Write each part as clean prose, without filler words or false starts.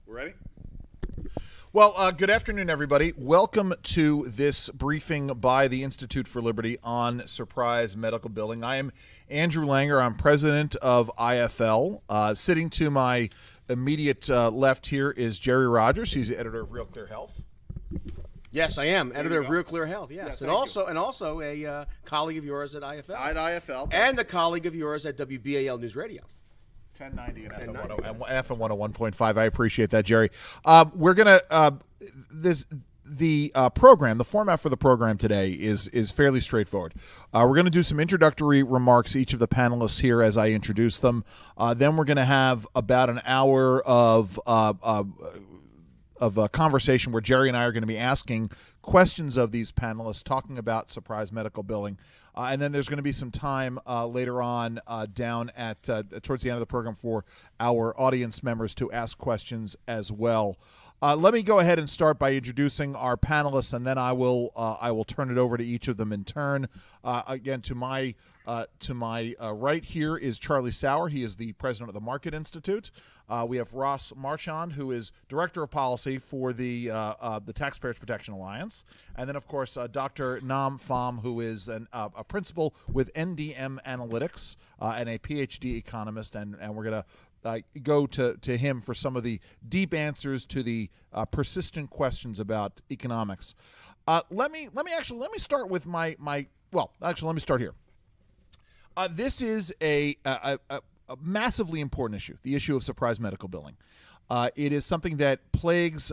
We're ready? Well, good afternoon, everybody. Welcome to this briefing by the Institute for Liberty on surprise medical billing. I am Andrew Langer. I'm president of IFL. Sitting to my immediate left here is Jerry Rogers. He's the editor of Real Clear Health. Yes, I am editor of Real Clear Health. Yes, Yeah, and also a colleague of yours at IFL, At IFL. and a colleague of yours at WBAL News Radio. 1090 and FM 101.5. I appreciate that, Jerry. We're gonna the program. The format for the program today is fairly straightforward. We're going to do some introductory remarks, each of the panelists here, as I introduce them. Then we're going to have about an hour of a conversation where Jerry and I are going to be asking questions of these panelists, talking about surprise medical billing. And then there's going to be some time later on down at towards the end of the program for our audience members to ask questions as well. Let me go ahead and start by introducing our panelists, and then I will turn it over to each of them in turn. Again, to my right here is Charlie Sauer. He is the president of the Market Institute. We have Ross Marchand, who is director of policy for the Taxpayers Protection Alliance, and then of course Dr. Pham, who is a principal with NDP Analytics and a PhD economist, and we're gonna go to him for some of the deep answers to the persistent questions about economics. Let me start with let me start here. This is a massively important issue, the issue of surprise medical billing. It is something that plagues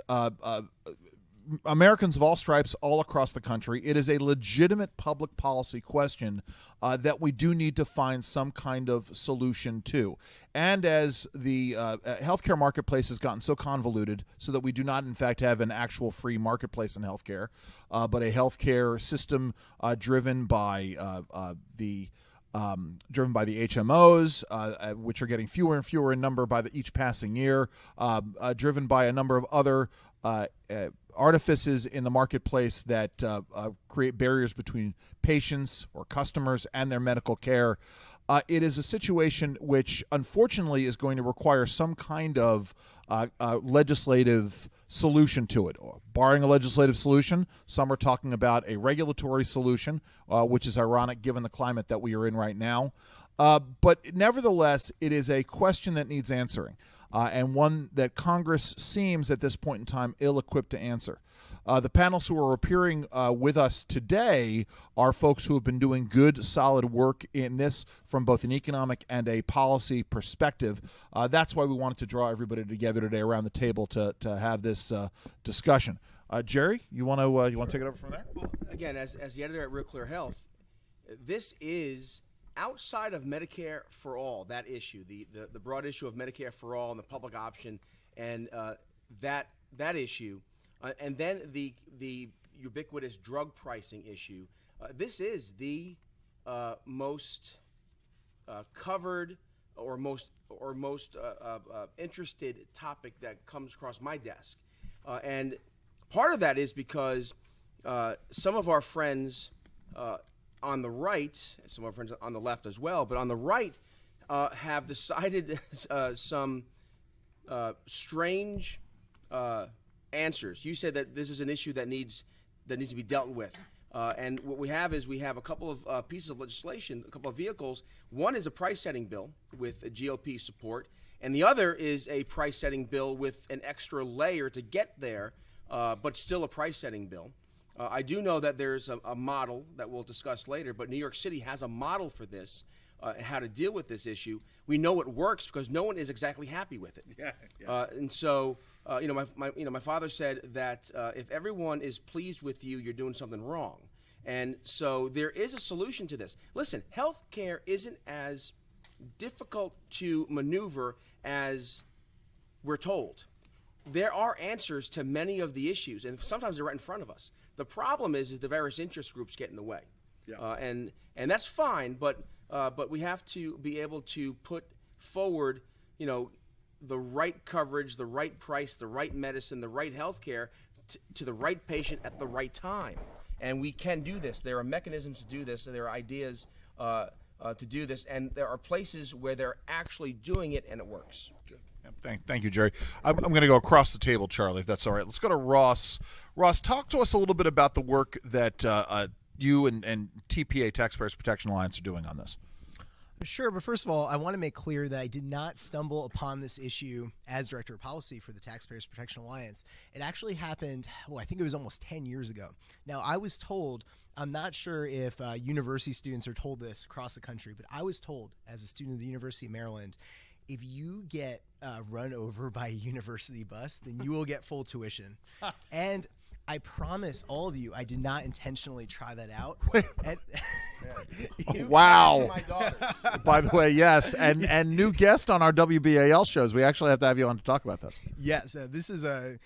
Americans of all stripes all across the country. It is a legitimate public policy question that we do need to find some kind of solution to. And as the healthcare marketplace has gotten so convoluted so that we do not, in fact, have an actual free marketplace in healthcare, but a healthcare system driven by the HMOs, which are getting fewer and fewer in number by each passing year, driven by a number of other artifices in the marketplace that create barriers between patients or customers and their medical care. It is a situation which, unfortunately, is going to require some kind of legislative solution to it. Barring a legislative solution, some are talking about a regulatory solution, which is ironic given the climate that we are in right now. But nevertheless, it is a question that needs answering, and one that Congress seems at this point in time ill-equipped to answer. The panelists who are appearing with us today are folks who have been doing good, solid work in this from both an economic and a policy perspective. That's why we wanted to draw everybody together today around the table to have this discussion. Jerry, you want to take it over from there? Well, again, as the editor at Real Clear Health, this is outside of Medicare for All, that issue, the broad issue of Medicare for All and the public option, and that issue. And then the ubiquitous drug pricing issue. This is the most covered or most interested topic that comes across my desk. And part of that is because some of our friends on the right, some of our friends on the left as well, but on the right have decided some strange answers. You said that this is an issue that needs to be dealt with, and what we have is a couple of pieces of legislation, a couple of vehicles. One is a price-setting bill with a GOP support, and the other is a price-setting bill with an extra layer to get there, but still a price-setting bill. I do know that there's a model that we'll discuss later, but New York City has a model for this, how to deal with this issue. We know it works because no one is exactly happy with it. Yeah. And so. My father said that if everyone is pleased with you, you're doing something wrong. And so there is a solution to this. Listen, healthcare isn't as difficult to maneuver as we're told. There are answers to many of the issues, and sometimes they're right in front of us. The problem is the various interest groups get in the way. Yeah. And that's fine, but we have to be able to put forward, the right coverage, the right price, the right medicine, the right health care to the right patient at the right time. And we can do this. There are mechanisms to do this, and there are ideas to do this, and there are places where they're actually doing it and it works. Thank you, Jerry. I'm going to go across the table, Charlie, if that's all right. Let's go to Ross. Ross, talk to us a little bit about the work that you and TPA, Taxpayers Protection Alliance, are doing on this. Sure, but first of all, I want to make clear that I did not stumble upon this issue as Director of Policy for the Taxpayers Protection Alliance. It actually happened, I think it was almost 10 years ago. Now, I was told, I'm not sure if university students are told this across the country, but I was told as a student of the University of Maryland, if you get run over by a university bus, then you will get full tuition. And I promise all of you, I did not intentionally try that out. Wow. By the way, yes. And new guest on our WBAL shows. We actually have to have you on to talk about this. Yes. This is a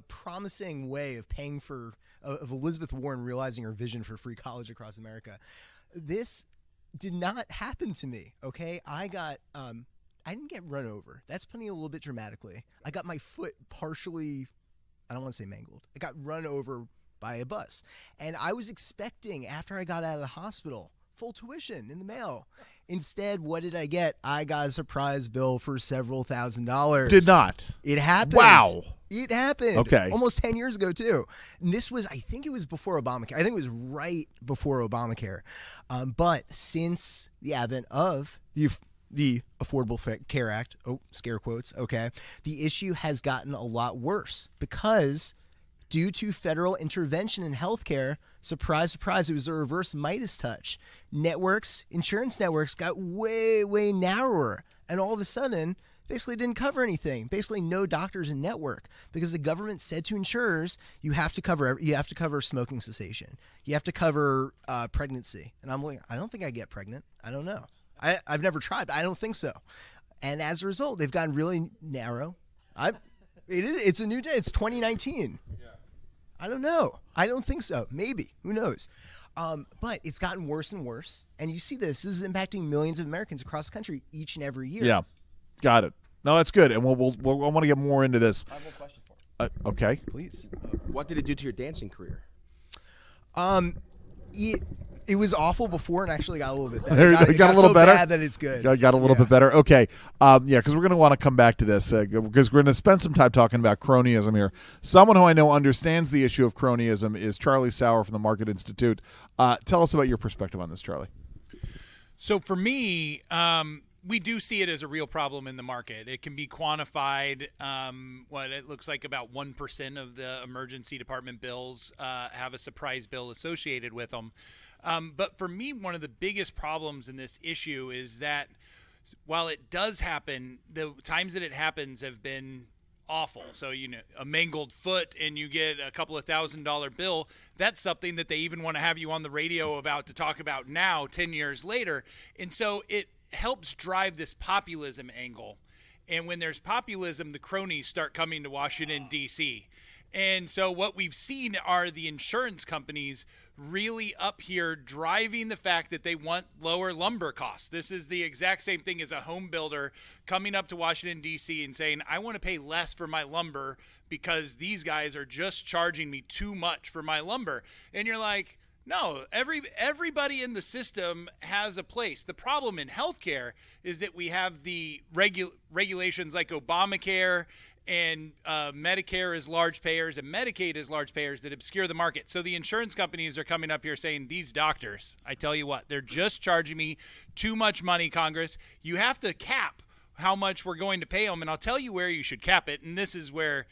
promising way of paying for, of Elizabeth Warren realizing her vision for free college across America. This did not happen to me, okay? I didn't get run over. That's putting it a little bit dramatically. I got my foot partially, I don't want to say mangled. I got run over by a bus. And I was expecting, after I got out of the hospital, full tuition in the mail. Instead, what did I get? I got a surprise bill for several $1,000s. Did not. It happened. Wow. It happened. Okay. Almost 10 years ago, too. And this was, I think it was before Obamacare. I think it was right before Obamacare. But since the advent of the Affordable Care Act, scare quotes, okay, the issue has gotten a lot worse because due to federal intervention in healthcare, surprise, surprise, it was a reverse Midas touch. Insurance networks got way, way narrower, and all of a sudden, basically didn't cover anything. Basically, no doctors in network because the government said to insurers, you have to cover smoking cessation, you have to cover pregnancy, and I'm like, I don't think I get pregnant. I don't know. I've never tried, but I don't think so. And as a result, they've gotten really narrow. It's a new day. It's 2019. Yeah. I don't know. I don't think so. Maybe. Who knows? But it's gotten worse and worse. And you see this. This is impacting millions of Americans across the country each and every year. Yeah. Got it. No, that's good. And we'll I want to get more into this. I have one question for you. Okay. Please. What did it do to your dancing career? It was awful before and actually got a little bit better. It got a little so better. Bad that it's good. Got a little bit better. Okay. Because we're going to want to come back to this because we're going to spend some time talking about cronyism here. Someone who I know understands the issue of cronyism is Charlie Sauer from the Market Institute. Tell us about your perspective on this, Charlie. So for me, we do see it as a real problem in the market. It can be quantified. What it looks like about 1% of the emergency department bills have a surprise bill associated with them. But for me, one of the biggest problems in this issue is that while it does happen, the times that it happens have been awful. So, a mangled foot and you get a couple of $1,000 bill, that's something that they even want to have you on the radio about to talk about now, 10 years later. And so it helps drive this populism angle. And when there's populism, the cronies start coming to Washington, D.C. And so what we've seen are the insurance companies really up here driving the fact that they want lower lumber costs. This is the exact same thing as a home builder coming up to Washington, D.C. and saying, I want to pay less for my lumber because these guys are just charging me too much for my lumber. And you're like, no, everybody in the system has a place. The problem in healthcare is that we have the regulations like Obamacare and Medicare is large payers and Medicaid is large payers that obscure the market. So the insurance companies are coming up here saying, these doctors, I tell you what, they're just charging me too much money, Congress. You have to cap how much we're going to pay them, and I'll tell you where you should cap it. And this is where,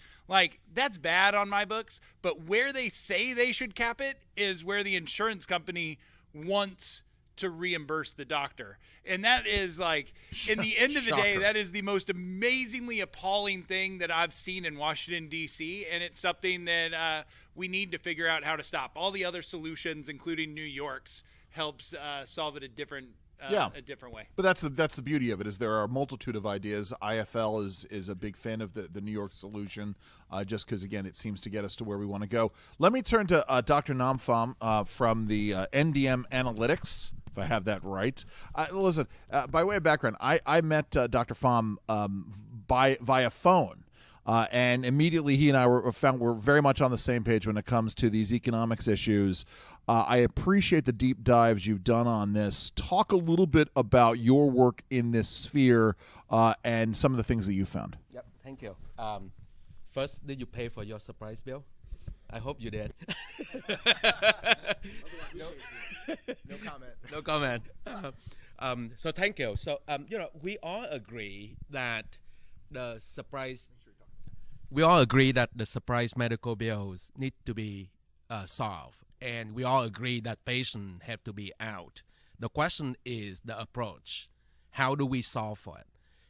that's bad on my books, but where they say they should cap it is where the insurance company wants to reimburse the doctor. And that is in the end of the day, that is the most amazingly appalling thing that I've seen in Washington, D.C., and it's something that we need to figure out how to stop. All the other solutions, including New York's, helps solve it a different way. But that's the beauty of it is there are a multitude of ideas. IFL is a big fan of the New York solution just because, again, it seems to get us to where we want to go. Let me turn to Dr. Pham from the NDP Analytics, if I have that right. Listen, by way of background, I met Dr. Pham via phone. And immediately he and I we're very much on the same page when it comes to these economics issues. I appreciate the deep dives you've done on this. Talk a little bit about your work in this sphere and some of the things that you found. Yep, thank you. First, did you pay for your surprise bill? I hope you did. No comment. No comment. So thank you. So we all agree that the surprise. We all agree that the surprise medical bills need to be solved, and we all agree that patients have to be out. The question is the approach. How do we solve for it?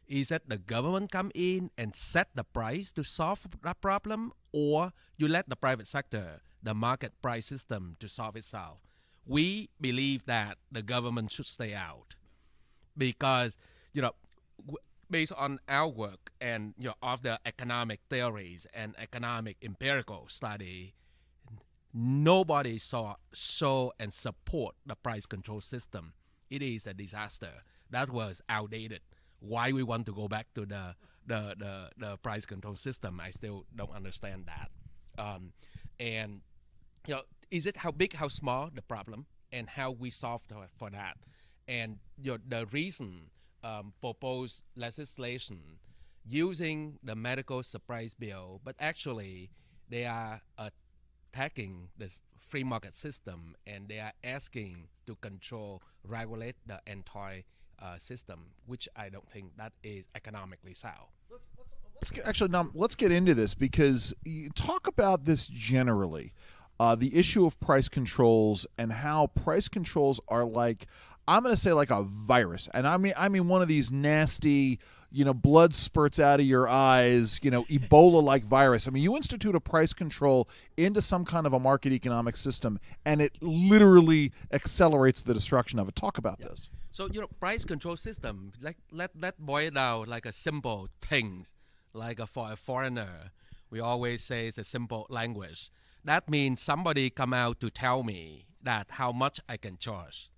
Is that the government come in and set the price to solve that problem, or you let the private sector, the market price system, to solve itself? We believe that the government should stay out because, based on our work and of the economic theories and economic empirical study, nobody show and support the price control system. It is a disaster. That was outdated. Why we want to go back to the price control system, I still don't understand that. And is it how big, how small the problem, and how we solve for that? And the reason propose legislation using the medical surprise bill, but actually they are attacking the free market system, and they are asking to regulate the entire system, which I don't think that is economically sound. Let's get into this, because you talk about this generally, the issue of price controls and how price controls are like, I'm going to say like a virus, and I mean one of these nasty, blood spurts out of your eyes, Ebola-like virus. I mean, you institute a price control into some kind of a market economic system, and it literally accelerates the destruction of it. Talk about this. So, price control system, let boil down like a simple things, like for a foreigner, we always say it's a simple language. That means somebody come out to tell me that how much I can charge.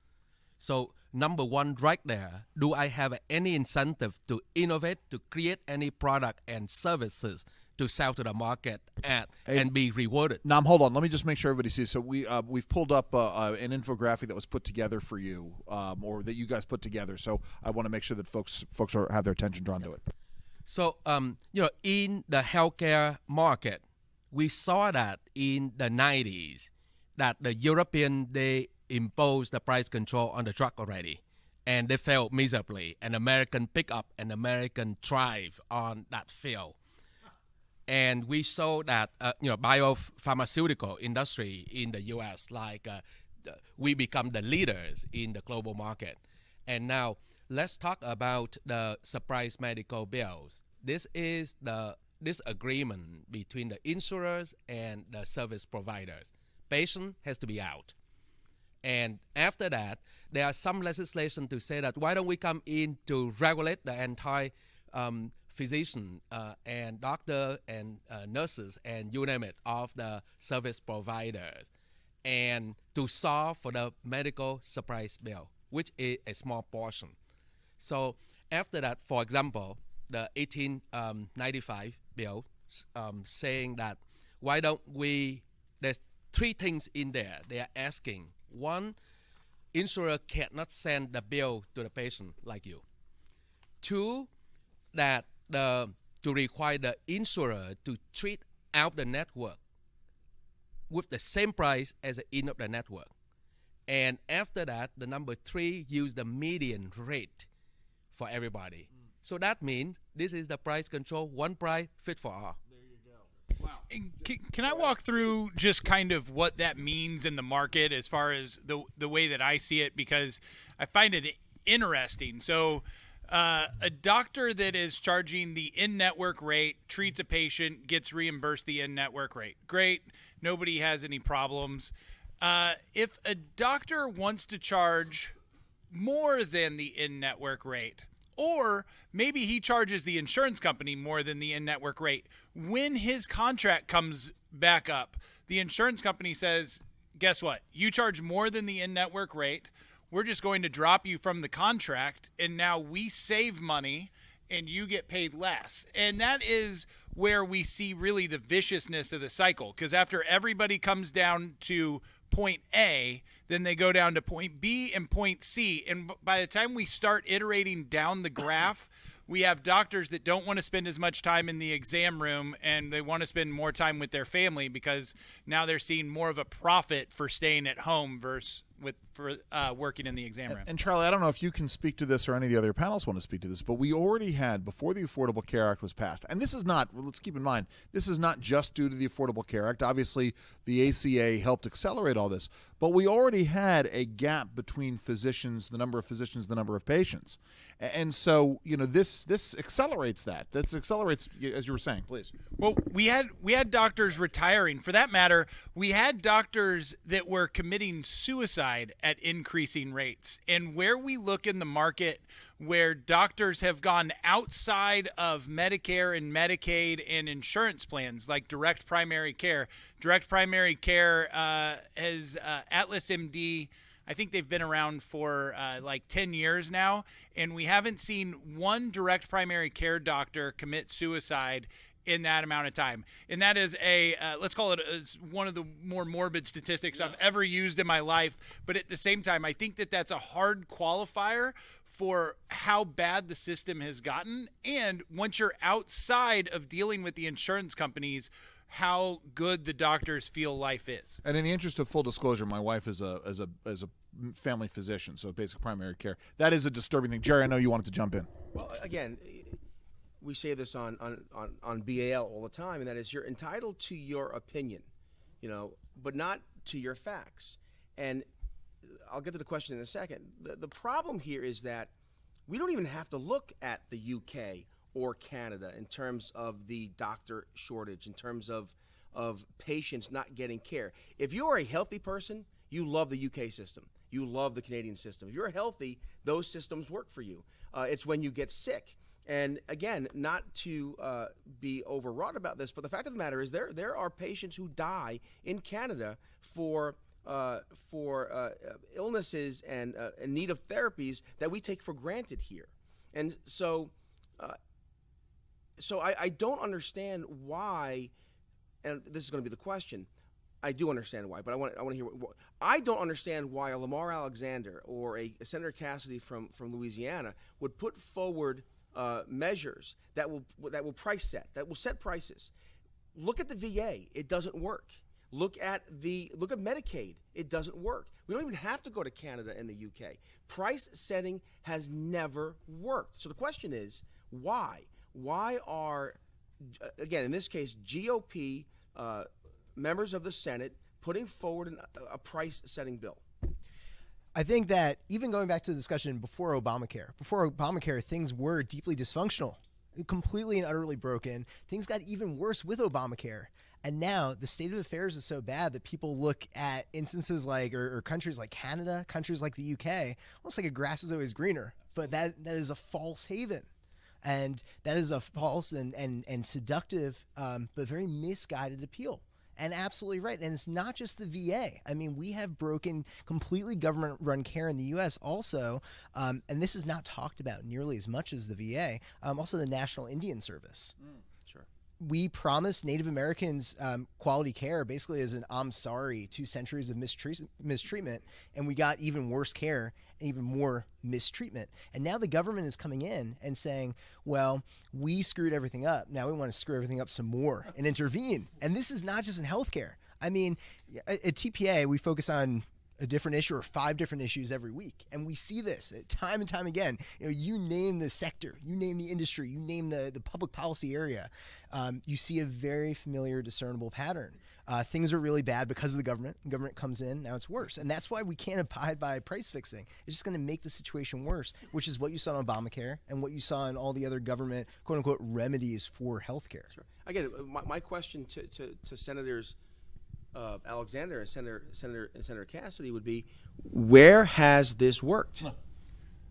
So number one right there, do I have any incentive to innovate, to create any product and services to sell to the market and be rewarded? Now, hold on. Let me just make sure everybody sees. So we've pulled up an infographic that was put together for you, or that you guys put together. So I want to make sure that folks have their attention drawn to it. So in the healthcare market, we saw that in the 90s that the European, they imposed the price control on the drug already, and they failed miserably. And American pick up and American thrive on that field. And we saw that biopharmaceutical industry in the U.S. We become the leaders in the global market. And now let's talk about the surprise medical bills. This is this agreement between the insurers and the service providers. Patient has to be out. And after that, there are some legislation to say that why don't we come in to regulate the entire physician and doctor and nurses and you name it of the service providers, and to solve for the medical surprise bill, which is a small portion. So after that, for example, the 1895 bill saying that why don't we, there's three things in there they are asking. One, insurer cannot send the bill to the patient like you. Two, that to require the insurer to treat out the network with the same price as the in of the network. And after that, the number three, use the median rate for everybody. So that means this is the price control, one price fit for all. Can I walk through just kind of what that means in the market as far as the way that I see it, because I find it interesting. So a doctor that is charging the in-network rate, treats a patient, gets reimbursed the in-network rate. Great. Nobody has any problems. If a doctor wants to charge more than the in-network rate, or maybe he charges the insurance company more than the in-network rate, when his contract comes back up, the insurance company says, guess what? You charge more than the in-network rate. We're just going to drop you from the contract, and now we save money, and you get paid less. And that is where we see really the viciousness of the cycle, because after everybody comes down to point A, then they go down to point B and point C. And by the time we start iterating down the graph, we have doctors that don't want to spend as much time in the exam room, and they want to spend more time with their family because now they're seeing more of a profit for staying at home versus working in the exam room. And Charlie, I don't know if you can speak to this or any of the other panels want to speak to this, but we already had, before the Affordable Care Act was passed, and this is not, let's keep in mind, this is not just due to the Affordable Care Act. Obviously, the ACA helped accelerate all this, but we already had a gap between physicians, the number of physicians, the number of patients. And so, this accelerates that. This accelerates, as you were saying, please. Well, we had doctors retiring. For that matter, we had doctors that were committing suicide at increasing rates. And where we look in the market where doctors have gone outside of Medicare and Medicaid and insurance plans like direct primary care. Direct primary care has Atlas MD. I think they've been around for like 10 years now, and we haven't seen one direct primary care doctor commit suicide in that amount of time. And that is let's call it one of the more morbid statistics I've ever used in my life. But at the same time, I think that that's a hard qualifier for how bad the system has gotten. And once you're outside of dealing with the insurance companies, how good the doctors feel life is. And in the interest of full disclosure, my wife is a family physician, so basic primary care. That is a disturbing thing. Jerry, I know you wanted to jump in. Well, again, we say this on BAL all the time, and that is you're entitled to your opinion, but not to your facts. And I'll get to the question in a second. The problem here is that we don't even have to look at the UK or Canada in terms of the doctor shortage, in terms of patients not getting care. If you're a healthy person, you love the UK system. You love the Canadian system. If you're healthy, those systems work for you. It's when you get sick. And again, not to be overwrought about this, but the fact of the matter is there are patients who die in Canada for illnesses and in need of therapies that we take for granted here. And so I don't understand why, and this is going to be the question. I do understand why, but I want to hear what I don't understand why a Lamar Alexander or a Senator Cassidy from Louisiana would put forward measures that will price set, that will set prices. Look at the VA; it doesn't work. Look at Medicaid; it doesn't work. We don't even have to go to Canada and the UK. Price setting has never worked. So the question is, why? Why are, again, in this case, GOP members of the Senate putting forward a price-setting bill? I think that even going back to the discussion before Obamacare, things were deeply dysfunctional, completely and utterly broken. Things got even worse with Obamacare. And now the state of affairs is so bad that people look at instances like, or countries like Canada, countries like the UK, almost like a grass is always greener. But that is a false haven. And that is a false and seductive, but very misguided appeal. And absolutely right. And it's not just the VA. I mean, we have broken completely government-run care in the U.S. also, and this is not talked about nearly as much as the VA, also the National Indian Service. Sure. We promised Native Americans quality care basically as an I'm sorry 2 centuries of mistreatment, and we got even worse care and even more mistreatment. And now the government is coming in and saying, well, we screwed everything up. Now we want to screw everything up some more and intervene. And this is not just in healthcare. I mean, at TPA, we focus on a different issue or 5 different issues every week. And we see this time and time again. You name the sector, you name the industry, you name the public policy area. You see a very familiar, discernible pattern. Things are really bad because of the government. The government comes in, now it's worse. And that's why we can't abide by price fixing. It's just going to make the situation worse, which is what you saw in Obamacare and what you saw in all the other government, quote unquote, remedies for healthcare. Sure. Again, my question to Senators Alexander and Senator Cassidy would be, where has this worked?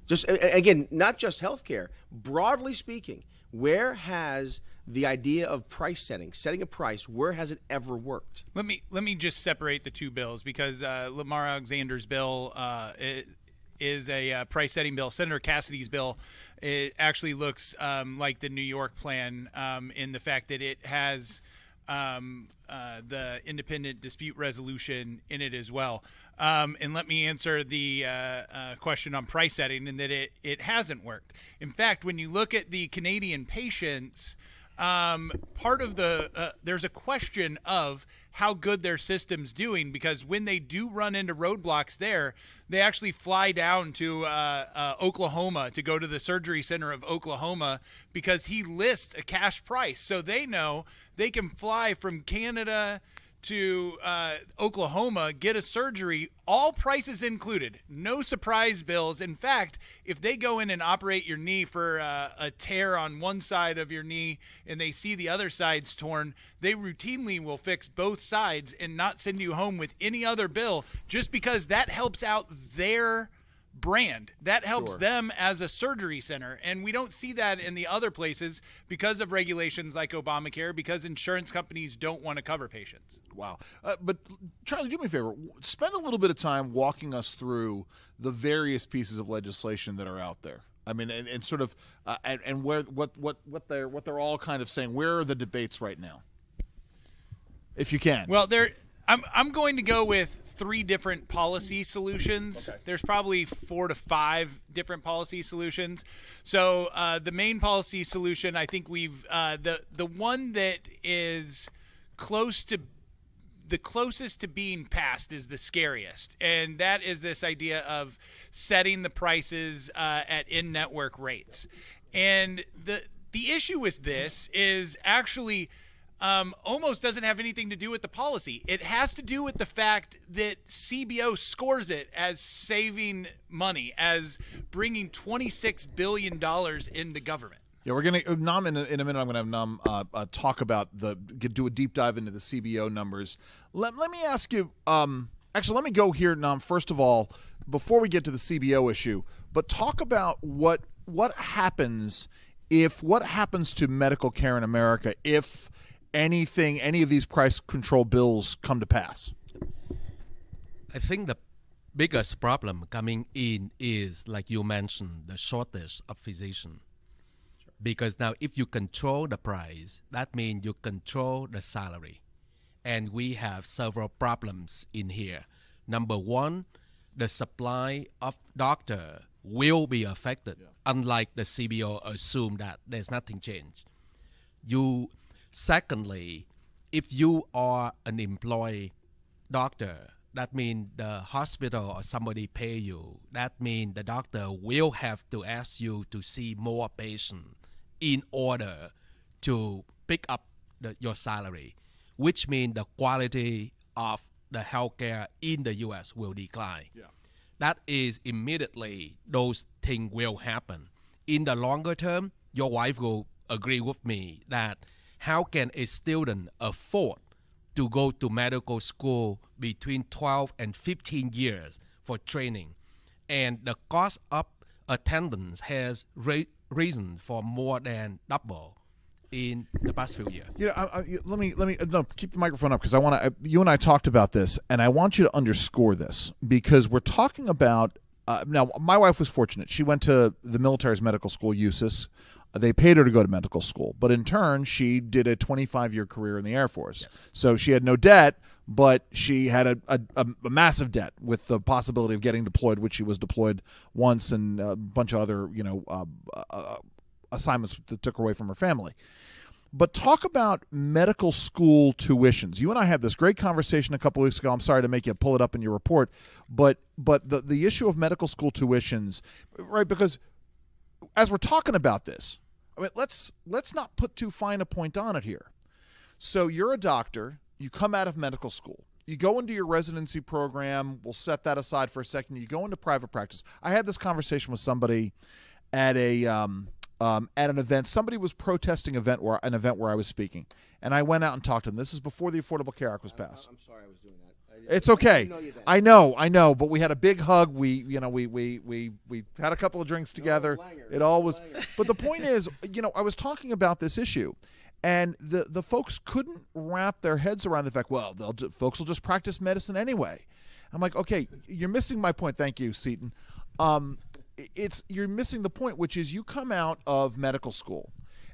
Just again, not just healthcare, broadly speaking, where has the idea of price setting a price, where has it ever worked? Let me just separate the two bills, because Lamar Alexander's bill is a price setting bill. Senator Cassidy's bill, it actually looks like the New York plan in the fact that it has the independent dispute resolution in it as well. And let me answer the question on price setting, and that it hasn't worked. In fact, when you look at the Canadian patients, part of there's a question of how good their system's doing, because when they do run into roadblocks there, they actually fly down to Oklahoma to go to the surgery center of Oklahoma, because he lists a cash price. So they know they can fly from Canada to Oklahoma, get a surgery, all prices included, no surprise bills. In fact, if they go in and operate your knee for a tear on one side of your knee and they see the other side's torn, they routinely will fix both sides and not send you home with any other bill, just because that helps out their brand. That helps them as a surgery center. And we don't see that in the other places because of regulations like Obamacare, because insurance companies don't want to cover patients. Wow. But Charlie, do me a favor. Spend a little bit of time walking us through the various pieces of legislation that are out there. I mean, and sort of, and where what they're all kind of saying. Where are the debates right now, if you can? Well, I'm going to go with 3 different policy solutions. Okay. There's probably 4 to 5 different policy solutions. So the main policy solution, I think we've the one that is the closest to being passed is the scariest, and that is this idea of setting the prices at in-network rates. And the issue with this is actually almost doesn't have anything to do with the policy. It has to do with the fact that CBO scores it as saving money, as bringing $26 billion into government. Yeah, we're going to, Nam, in a minute, I'm going to have Nam talk about do a deep dive into the CBO numbers. Let me ask you, actually, let me go here, Nam, first of all, before we get to the CBO issue, but talk about what happens to medical care in America if any of these price control bills come to pass. I think the biggest problem coming in is, like you mentioned, the shortage of physicians. Because now if you control the price, that means you control the salary. And we have several problems in here. Number one, the supply of doctor will be affected, unlike the CBO assume that there's nothing changed. Secondly, if you are an employee doctor, that means the hospital or somebody pay you. That means the doctor will have to ask you to see more patients in order to pick up your salary, which means the quality of the healthcare in the U.S. will decline. Yeah. That is immediately those things will happen. In the longer term, your wife will agree with me that how can a student afford to go to medical school between 12 and 15 years for training? And the cost of attendance has risen for more than double in the past few years. Let me keep the microphone up, because I want to. You and I talked about this, and I want you to underscore this, because we're talking about. Now, my wife was fortunate; she went to the military's medical school, USIS. They paid her to go to medical school, but in turn, she did a 25-year career in the Air Force. Yes. So she had no debt, but she had a massive debt with the possibility of getting deployed, which she was deployed once, and a bunch of other assignments that took her away from her family. But talk about medical school tuitions. You and I had this great conversation a couple weeks ago. I'm sorry to make you pull it up in your report, but the issue of medical school tuitions, right? Because as we're talking about this, I mean, let's not put too fine a point on it here. So you're a doctor. You come out of medical school. You go into your residency program. We'll set that aside for a second. You go into private practice. I had this conversation with somebody at an event. Somebody was protesting an event where I was speaking, and I went out and talked to them. This is before the Affordable Care Act was passed. I'm sorry I was doing that. It's okay. I know, but we had a big hug. We had a couple of drinks together. It all was. But the point is, I was talking about this issue, and the folks couldn't wrap their heads around the fact, well, folks will just practice medicine anyway. I'm like, okay, you're missing my point. Thank you, Seaton. you're missing the point, which is you come out of medical school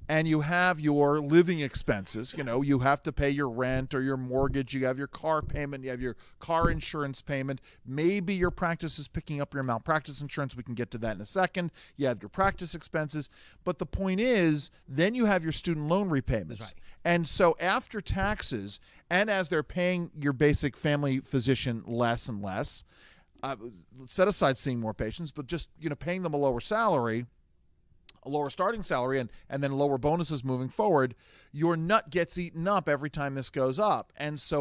and you have your living expenses. You have to pay your rent or your mortgage. You have your car payment. You have your car insurance payment. Maybe your practice is picking up your malpractice insurance. We can get to that in a second. You have your practice expenses. But the point is, then you have your student loan repayments. That's right. And so after taxes, and as they're paying your basic family physician less and less, set aside seeing more patients, but just paying them a lower salary, a lower starting salary, and then lower bonuses moving forward, your nut gets eaten up every time this goes up. And so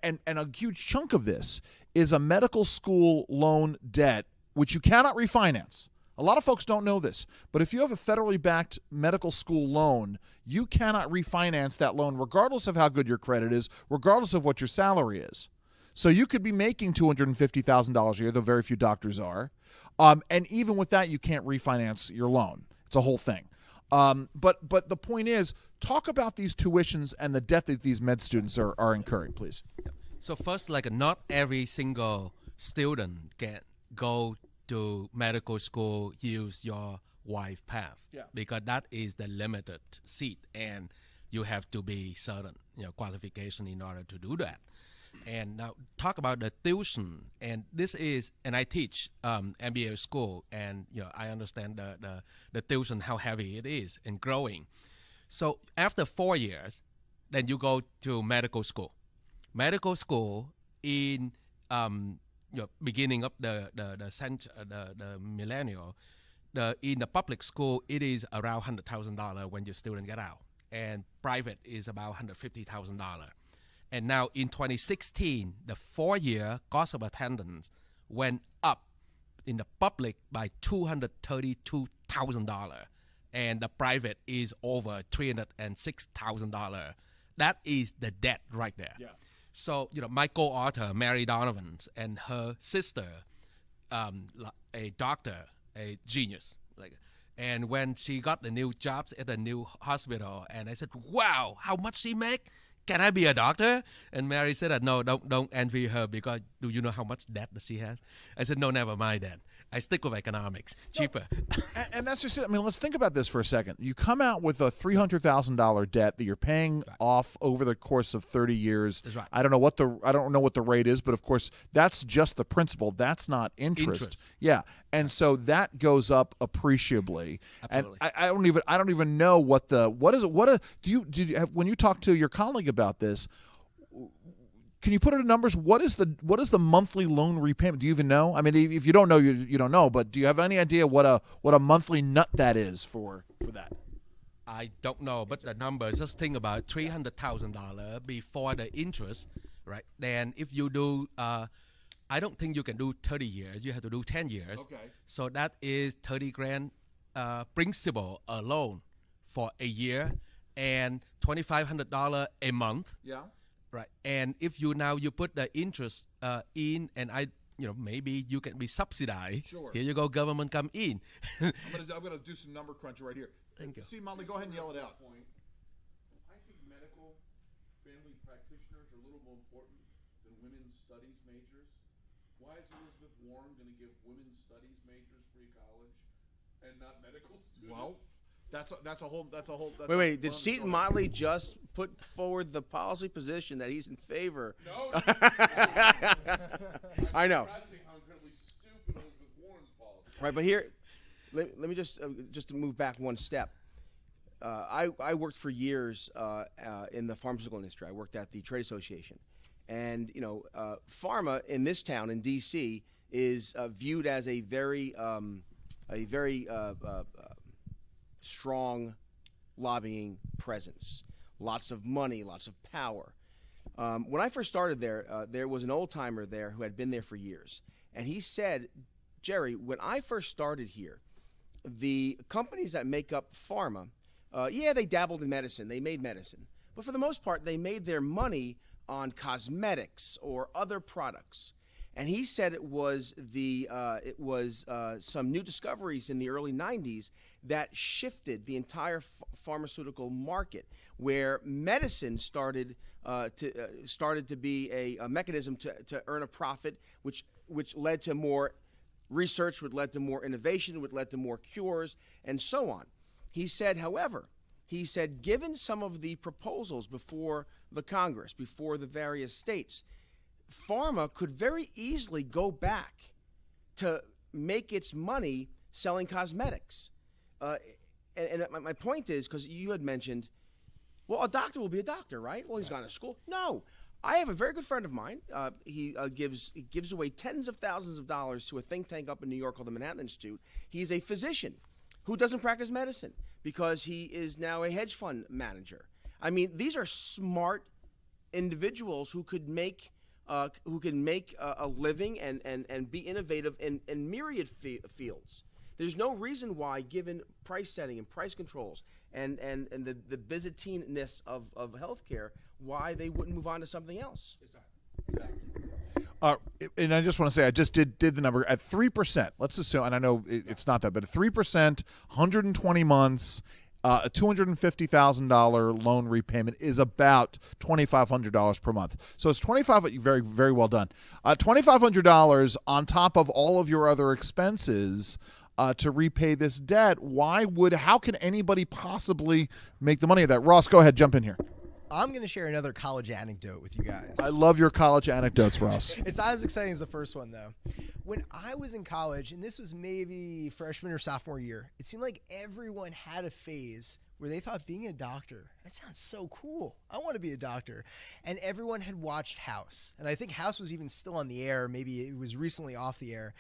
and a huge chunk of this is a medical school loan debt, which you cannot refinance. A lot of folks don't know this, but if you have a federally backed medical school loan, you cannot refinance that loan regardless of how good your credit is, regardless of what your salary is. So you could be making $250,000 a year, though very few doctors are. And even with that, you can't refinance your loan. It's a whole thing. But the point is, talk about these tuitions and the debt that these med students are incurring, please. So first, not every single student can go to medical school, use your wife path, because that is the limited seat, and you have to be certain qualification in order to do that. And now talk about the tuition, and I teach MBA school, and I understand the tuition, how heavy it is and growing. So after 4 years, then you go to medical school. Medical school in beginning of the millennial, in the public school it is around $100,000 when your student get out, and private is about $150,000. And now in 2016, the 4-year cost of attendance went up in the public by $232,000, and the private is over $306,000. That is the debt right there. Yeah. So my co-author Mary Donovan and her sister, a doctor, a genius, and when she got the new jobs at the new hospital, and I said, "Wow, how much she make? Can I be a doctor?" And Mary said, "No, don't envy her, because do you know how much debt that she has?" I said, "No, never mind that. I stick with economics, cheaper." And that's just it. I mean, let's think about this for a second. You come out with a $300,000 debt that you're paying off over the course of 30 years. That's right. I don't know what the rate is, but of course that's just the principal. That's not interest. Yeah. And so that goes up appreciably. Absolutely. And I don't even know do you have, when you talk to your colleague about this, can you put it in numbers? What is the monthly loan repayment? Do you even know? I mean, if you don't know, you don't know. But do you have any idea what a monthly nut that is for that? I don't know, but the numbers. Just think about $300,000 before the interest, right? Then if you do, I don't think you can do 30 years. You have to do 10 years. Okay. So that is $30,000 principal alone for a year, and $2,500 a month. Yeah. Right, and if you put the interest in, and maybe you can be subsidized. Sure. Here you go, government come in. I'm gonna do some number crunching right here. Thank you. See, Motley, go ahead and yell it out. I think medical family practitioners are a little more important than women's studies majors. Why is Elizabeth Warren going to give women's studies majors free college and not medical students? Well, that's a whole. Wait. Did Seton Motley just put forward the policy position that he's in favor? No. I know. How incredibly stupid Elizabeth Warren's policy. Right, but here, let me just to move back one step. I worked for years in the pharmaceutical industry. I worked at the trade association, and pharma in this town in D.C. is viewed as a very strong lobbying presence, lots of money, lots of power. When I first started there was an old-timer there who had been there for years. And he said, "Jerry, when I first started here, the companies that make up pharma, they dabbled in medicine. They made medicine. But for the most part, they made their money on cosmetics or other products." And he said it was some new discoveries in the early 90s that shifted the entire pharmaceutical market, where medicine started to be a mechanism to earn a profit, which led to more research would lead to more innovation, would lead to more cures, and so on. He said, however, given some of the proposals before the Congress, before the various states, pharma could very easily go back to make its money selling cosmetics. And my point is, because you had mentioned, well, a doctor will be a doctor, right? Well, he's gone to school. No. I have a very good friend of mine. He gives away tens of thousands of dollars to a think tank up in New York called the Manhattan Institute. He's a physician who doesn't practice medicine because he is now a hedge fund manager. I mean, these are smart individuals who could make a living and be innovative in myriad fields. There's no reason why, given price setting and price controls and the Byzantine-ness of healthcare, why they wouldn't move on to something else. And I just want to say, I just did the number at 3%. Let's assume, and I know it's not that, but at 3%, 120 months, a $250,000 loan repayment is about $2,500 per month. So it's very, very well done. $2,500 on top of all of your other expenses to repay this debt. How can anybody possibly make the money of that? Ross, go ahead, jump in here. I'm going to share another college anecdote with you guys. I love your college anecdotes, Ross. It's not as exciting as the first one, though. When I was in college, and this was maybe freshman or sophomore year, it seemed like everyone had a phase where they thought being a doctor, that sounds so cool. I want to be a doctor. And everyone had watched House. And I think House was even still on the air. Maybe it was recently off the air.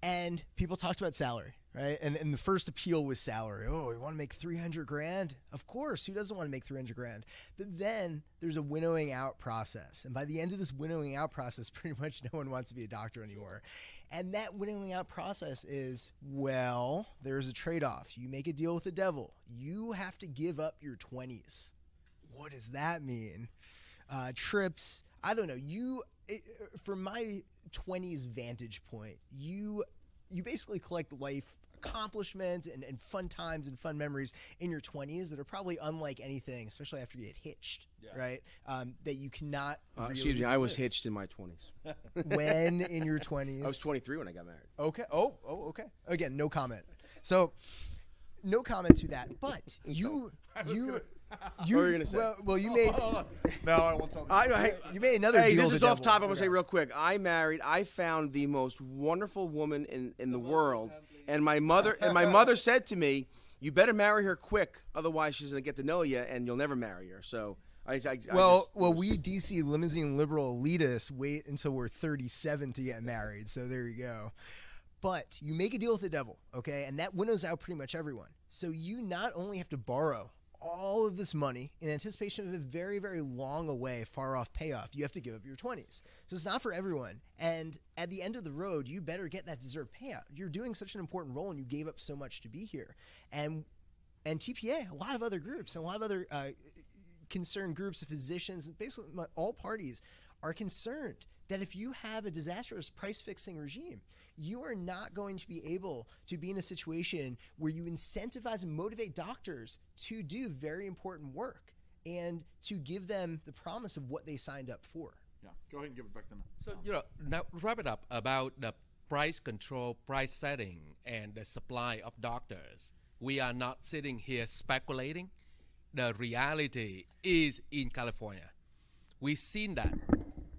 And people talked about salary, right? And the first appeal was salary. Oh, you want to make $300,000? Of course, who doesn't want to make $300,000? But then there's a winnowing out process. And by the end of this winnowing out process, pretty much no one wants to be a doctor anymore. And that winnowing out process is, well, there's a trade-off. You make a deal with the devil. You have to give up your 20s. What does that mean? Trips, I don't know. From my 20s vantage point, you basically collect life accomplishments and fun times and fun memories in your 20s that are probably unlike anything, especially after you get hitched, right? That you cannot really excuse me, I was hitched in my 20s. When in your 20s? I was 23 when I got married. Okay. Oh, okay. Again, no comment. So, no comment to that. But you What were you gonna say? Well, you made. No, I won't tell you. You made another. Hey, deal this with is the off devil. topic. I'm gonna say real quick. I found the most wonderful woman in the world, and my mother said to me, "You better marry her quick, otherwise she's gonna get to know you, and you'll never marry her." So we DC limousine liberal elitists wait until we're 37 to get married. So there you go. But you make a deal with the devil, okay, and that winnows out pretty much everyone. So you not only have to borrow all of this money in anticipation of a very, very long away, far off payoff, you have to give up your 20s. So it's not for everyone. And at the end of the road, you better get that deserved payout. You're doing such an important role and you gave up so much to be here. And TPA, a lot of other groups, and a lot of other concerned groups of physicians, and basically all parties are concerned that if you have a disastrous price fixing regime, you are not going to be able to be in a situation where you incentivize and motivate doctors to do very important work and to give them the promise of what they signed up for. Yeah, go ahead and give it back to them. So, now wrap it up about the price control, price setting, and the supply of doctors. We are not sitting here speculating. The reality is in California. We've seen that.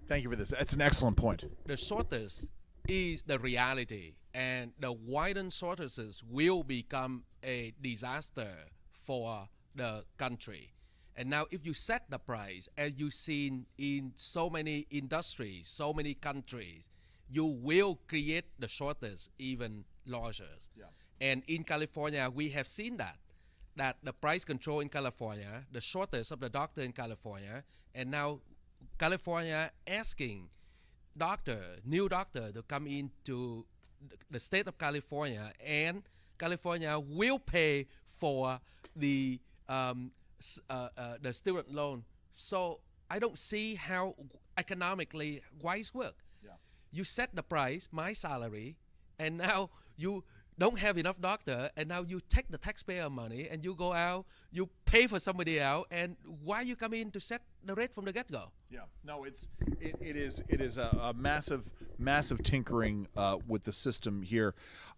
Thank you for this. That's an excellent point. The shortage is the reality, and the widened shortages will become a disaster for the country. And now if you set the price, as you've seen in so many industries, so many countries, you will create the shortage even larger. Yeah. And in California, we have seen that the price control in California, the shortage of the doctor in California, and now California asking new doctor to come into the state of California, and California will pay for the student loan. So I don't see how economically wise work. Yeah. You set the price, my salary, and now don't have enough doctor, and now you take the taxpayer money and you go out, you pay for somebody else, and why you come in to set the rate from the get-go? Yeah, no, it is a massive tinkering with the system here.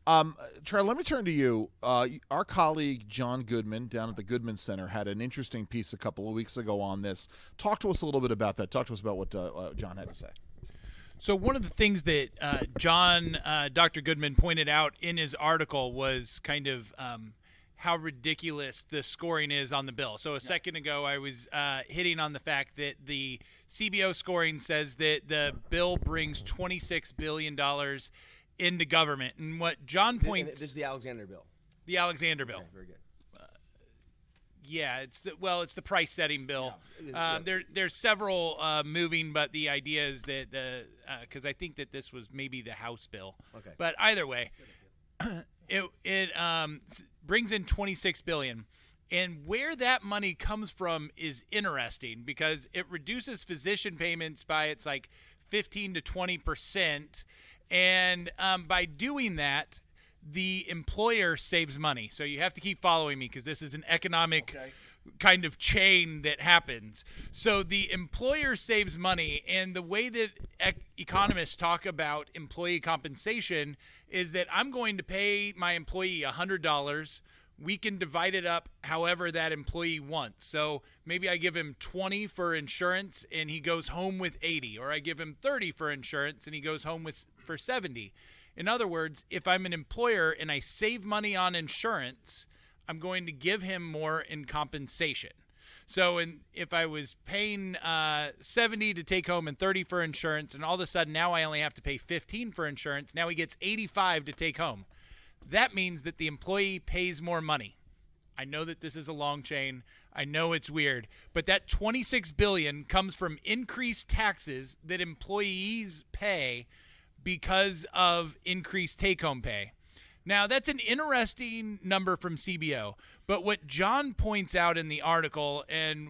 Charlie, let me turn to you. Our colleague John Goodman down at the Goodman Center had an interesting piece a couple of weeks ago on this. Talk to us a little bit about that. Talk to us about what John had to say. So one of the things that Dr. Goodman pointed out in his article was kind of how ridiculous the scoring is on the bill. So a second ago, I was hitting on the fact that the CBO scoring says that the bill brings $26 billion into government. And what John points... This is the Alexander bill. The Alexander bill. Okay, very good. Yeah, it's the price setting bill. Yeah. There's several moving, but the idea is that because I think that this was maybe the House bill. Okay. But either way, it brings in $26 billion, and where that money comes from is interesting because it reduces physician payments by it's like 15 to 20%, and by doing that, the employer saves money. So you have to keep following me because this is an economic kind of chain that happens. So the employer saves money, and the way that economists talk about employee compensation is that I'm going to pay my employee $100. We can divide it up however that employee wants. So maybe I give him 20 for insurance and he goes home with 80, or I give him 30 for insurance and he goes home for 70. In other words, if I'm an employer and I save money on insurance, I'm going to give him more in compensation. So if I was paying 70 to take home and 30 for insurance, and all of a sudden now I only have to pay 15 for insurance, now he gets 85 to take home. That means that the employee pays more money. I know that this is a long chain. I know it's weird, but that $26 billion comes from increased taxes that employees pay because of increased take-home pay. Now, that's an interesting number from CBO, but what John points out in the article, and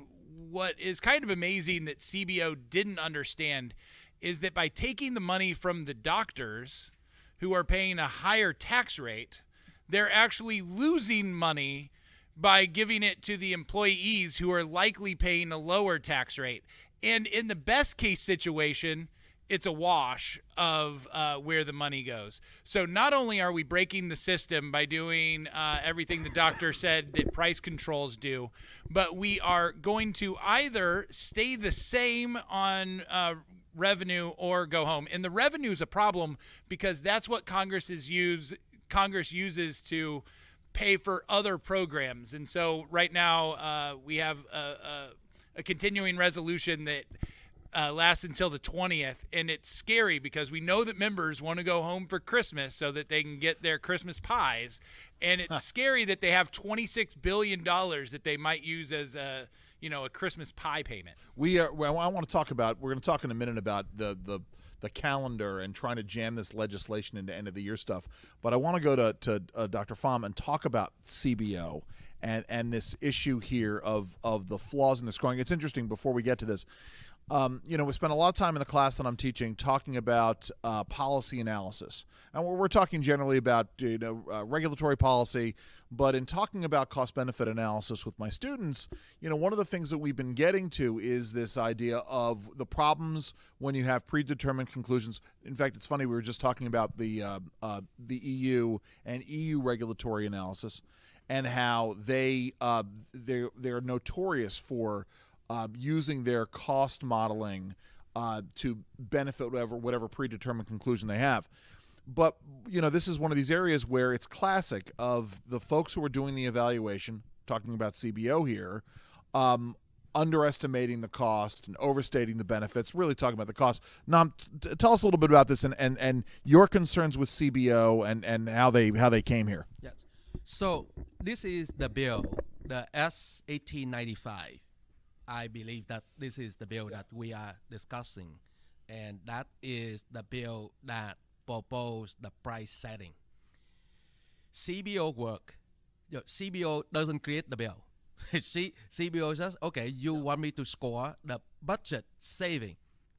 what is kind of amazing that CBO didn't understand, is that by taking the money from the doctors who are paying a higher tax rate, they're actually losing money by giving it to the employees who are likely paying a lower tax rate. And in the best case situation, it's a wash of where the money goes. So not only are we breaking the system by doing everything the doctor said that price controls do, but we are going to either stay the same on revenue or go home. And the revenue is a problem because that's what Congress uses to pay for other programs. And so right now we have a continuing resolution that lasts until the 20th, and it's scary because we know that members want to go home for Christmas so that they can get their Christmas pies, and it's scary that they have $26 billion that they might use as a Christmas pie payment. We're going to talk in a minute about the calendar and trying to jam this legislation into end of the year stuff, but I want to go to Dr. Pham and talk about CBO and this issue here of the flaws in the scoring. It's interesting before we get to this. We spent a lot of time in the class that I'm teaching talking about policy analysis. And we're talking generally about regulatory policy, but in talking about cost-benefit analysis with my students, one of the things that we've been getting to is this idea of the problems when you have predetermined conclusions. In fact, it's funny, we were just talking about the EU and EU regulatory analysis and how they're notorious for using their cost modeling to benefit whatever predetermined conclusion they have. But, this is one of these areas where it's classic of the folks who are doing the evaluation, talking about CBO here, underestimating the cost and overstating the benefits, really talking about the cost. Nam, tell us a little bit about this and your concerns with CBO and how they came here. Yes. So this is the bill, the S-1895. I believe that this is the bill that we are discussing, and that is the bill that proposed the price setting. CBO work. CBO doesn't create the bill. CBO says, okay, you want me to score the budget saving.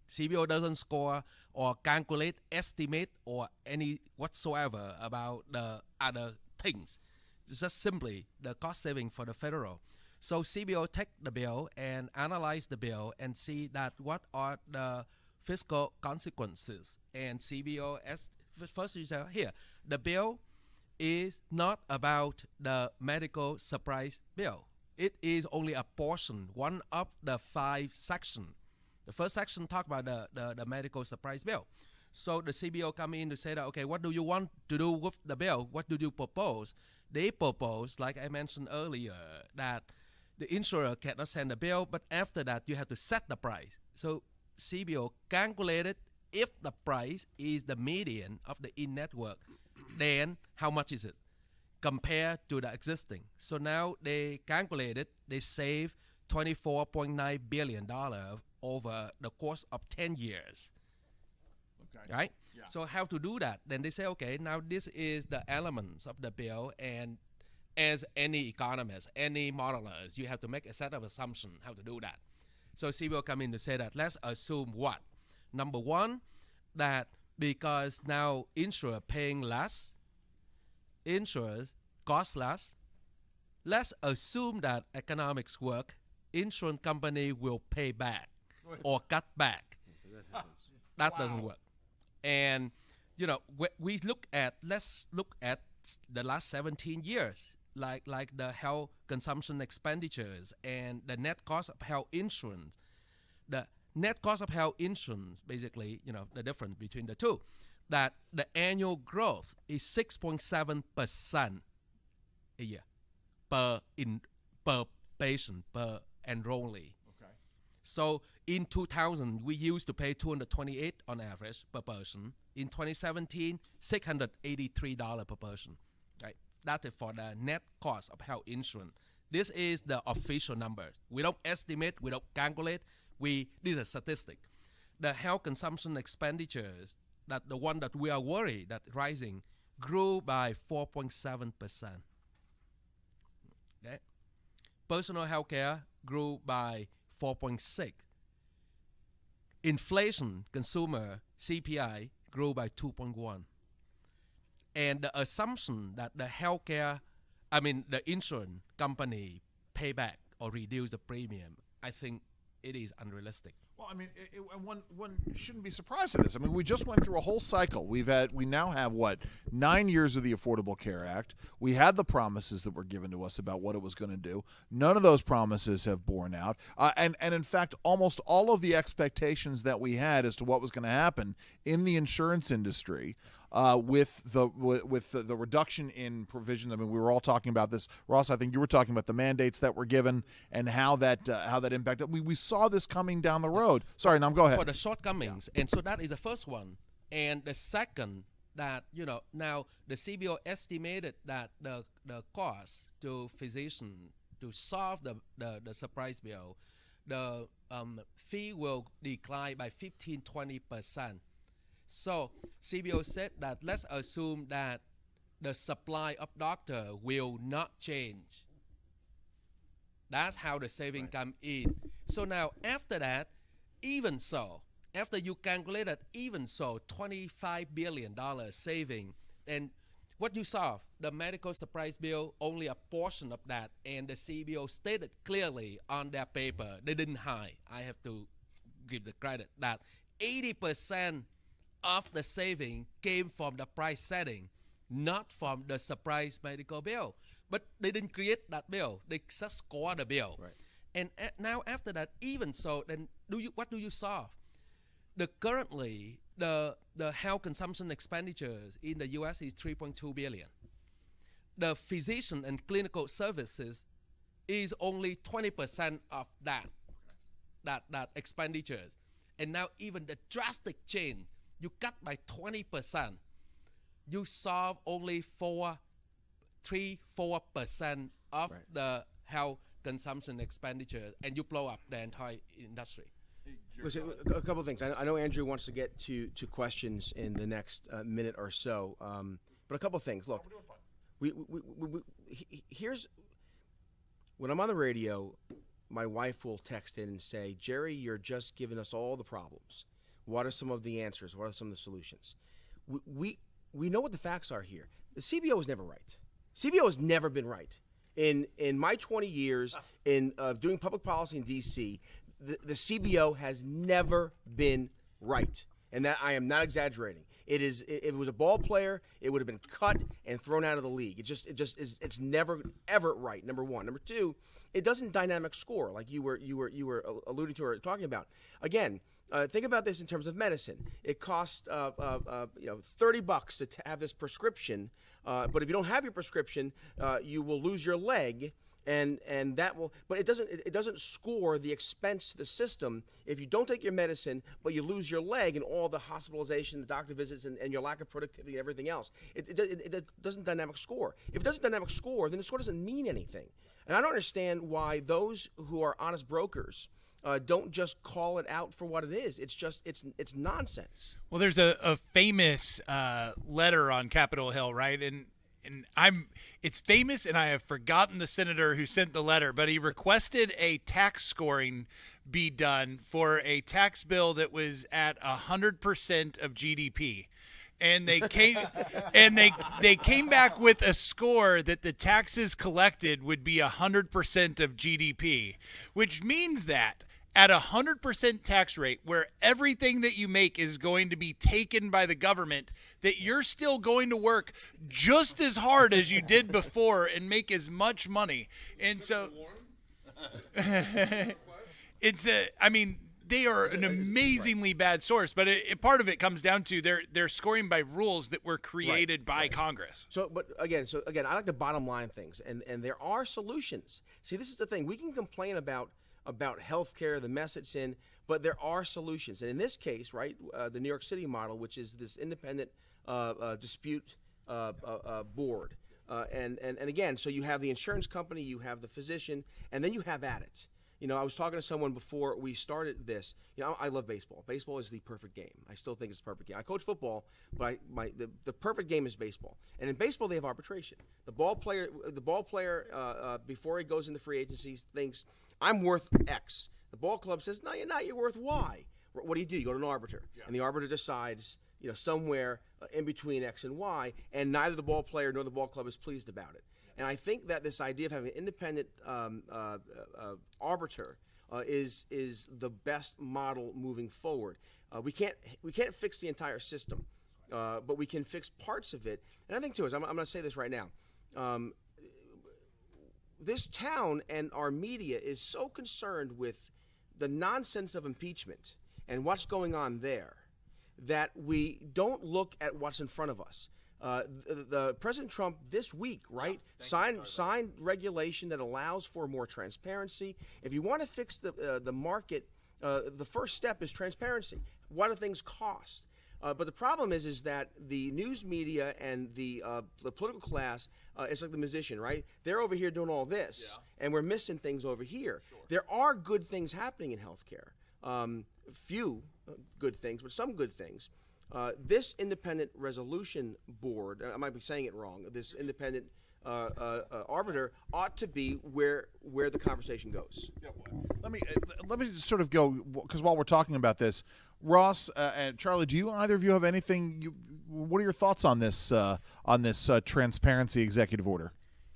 CBO doesn't score or calculate, estimate, or any whatsoever about the other things. It's just simply the cost saving for the federal. So CBO take the bill and analyze the bill and see that what are the fiscal consequences. And CBO, as first you say, here, the bill is not about the medical surprise bill. It is only a portion, one of the 5 sections. The first section talk about the medical surprise bill. So the CBO come in to say that, okay, what do you want to do with the bill? What do you propose? They propose, like I mentioned earlier, that the insurer cannot send a bill, but after that you have to set the price. So CBO calculated if the price is the median of the in-network, then how much is it compared to the existing? So now they calculated, they save $24.9 billion over the course of 10 years. Okay. Right? Yeah. So how to do that? Then they say, okay, now this is the elements of the bill, and as any economist, any modelers, you have to make a set of assumptions how to do that. So CBO come in to say that let's assume what? Number one, that because now insurer paying less, insurers cost less, let's assume that economics work, insurance company will pay back or cut back. That doesn't work. And you know, we look at, let's look at the last 17 years, like the health consumption expenditures and the net cost of health insurance. The net cost of health insurance, basically, you know, the difference between the two, that the annual growth is 6.7% a year per patient, per enrollee. Okay. So in 2000, we used to pay $228 on average per person. In 2017, $683 per person. Right? That is for the net cost of health insurance. This is the official number. We don't estimate, we don't calculate. This is a statistic. The health consumption expenditures, that the one that we are worried that rising, grew by 4.7%. Okay? Personal health care grew by 4.6%. Inflation, consumer CPI, grew by 2.1%. And the assumption that the the insurance company pay back or reduce the premium, I think it is unrealistic. Well, I mean, one shouldn't be surprised at this. I mean, we just went through a whole cycle. We now have 9 years of the Affordable Care Act. We had the promises that were given to us about what it was going to do. None of those promises have borne out, and in fact, almost all of the expectations that we had as to what was going to happen in the insurance industry. With the reduction in provision, I mean, we were all talking about this. Ross, I think you were talking about the mandates that were given and how that impacted. We saw this coming down the road. Sorry, Nam, go ahead. For the shortcomings, and so that is the first one. And the second, that now the CBO estimated that the cost to physician to solve the surprise bill, the fee will decline by 15-20%. So CBO said that let's assume that the supply of doctor will not change. That's how the saving come in. So now after that, even so, after you calculate that, even so, $25 billion saving, and what you saw, the medical surprise bill, only a portion of that, and the CBO stated clearly on their paper, they didn't hide. I have to give the credit that 80% of the saving came from the price setting, not from the surprise medical bill. But they didn't create that bill. They just score the bill. Right. And now after that, even so, then what do you solve? Currently, the health consumption expenditures in the U.S. is $3.2 billion. The physician and clinical services is only 20% of that expenditures. And now even the drastic change, you cut by 20%, you solve only 3-4% of the health consumption expenditure, and you blow up the entire industry. Listen, a couple of things. I know Andrew wants to get to questions in the next minute or so, but a couple of things. Look, here's when I'm on the radio, my wife will text in and say, "Jerry, you're just giving us all the problems." What are some of the answers? What are some of the solutions? We know what the facts are here. The CBO is never right. CBO has never been right. In my 20 years in doing public policy in D.C., the CBO has never been right, and that I am not exaggerating. If it was a ball player, it would have been cut and thrown out of the league. It's never ever right. Number one. Number two, it doesn't dynamic score like you were alluding to or talking about. Again, think about this in terms of medicine. It costs $30 to have this prescription, but if you don't have your prescription, you will lose your leg. And that will, but it doesn't score the expense to the system if you don't take your medicine, but you lose your leg and all the hospitalization, the doctor visits, and your lack of productivity and everything else. It doesn't dynamic score. If it doesn't dynamic score, then the score doesn't mean anything. And I don't understand why those who are honest brokers don't just call it out for what it is. It's nonsense. Well, there's a famous letter on Capitol Hill, right? And it's famous, and I have forgotten the senator who sent the letter, but he requested a tax scoring be done for a tax bill that was at 100% of GDP. And they came they came back with a score that the taxes collected would be 100% of GDP, which means that at 100% tax rate, where everything that you make is going to be taken by the government, that you're still going to work just as hard as you did before and make as much money. And so they are an amazingly bad source, but part of it comes down to they're scoring by rules that were created by Congress. So again, I like the bottom line things, and there are solutions. See, this is the thing. We can complain about healthcare, the mess it's in, but there are solutions. And in this case, right, the New York City model, which is this independent dispute board, and again, so you have the insurance company, you have the physician, and then you have at it. You know, I was talking to someone before we started this. You know, I love baseball. Baseball is the perfect game. I still think it's the perfect game. I coach football, but the perfect game is baseball. And in baseball, they have arbitration. The ball player before he goes into free agency thinks, I'm worth X. The ball club says, no, you're not. You're worth Y. What do? You go to an arbiter, and the arbiter decides, somewhere in between X and Y, and neither the ball player nor the ball club is pleased about it. And I think that this idea of having an independent arbiter is the best model moving forward. We can't fix the entire system, but we can fix parts of it. And I think too, I'm going to say this right now. This town and our media is so concerned with the nonsense of impeachment and what's going on there that we don't look at what's in front of us. The President Trump this week, right, signed regulation that allows for more transparency. If you want to fix the market, the first step is transparency. What do things cost? But the problem is that the news media and the political class, it's like the musician, right? They're over here doing all this, and we're missing things over here. Sure. There are good things happening in healthcare. Few good things, but some good things. This independent resolution board, I might be saying it wrong, this independent arbiter ought to be where the conversation goes. Let me sort of go, because while we're talking about this, Ross and Charlie, do either of you have anything? What are your thoughts on this transparency executive order,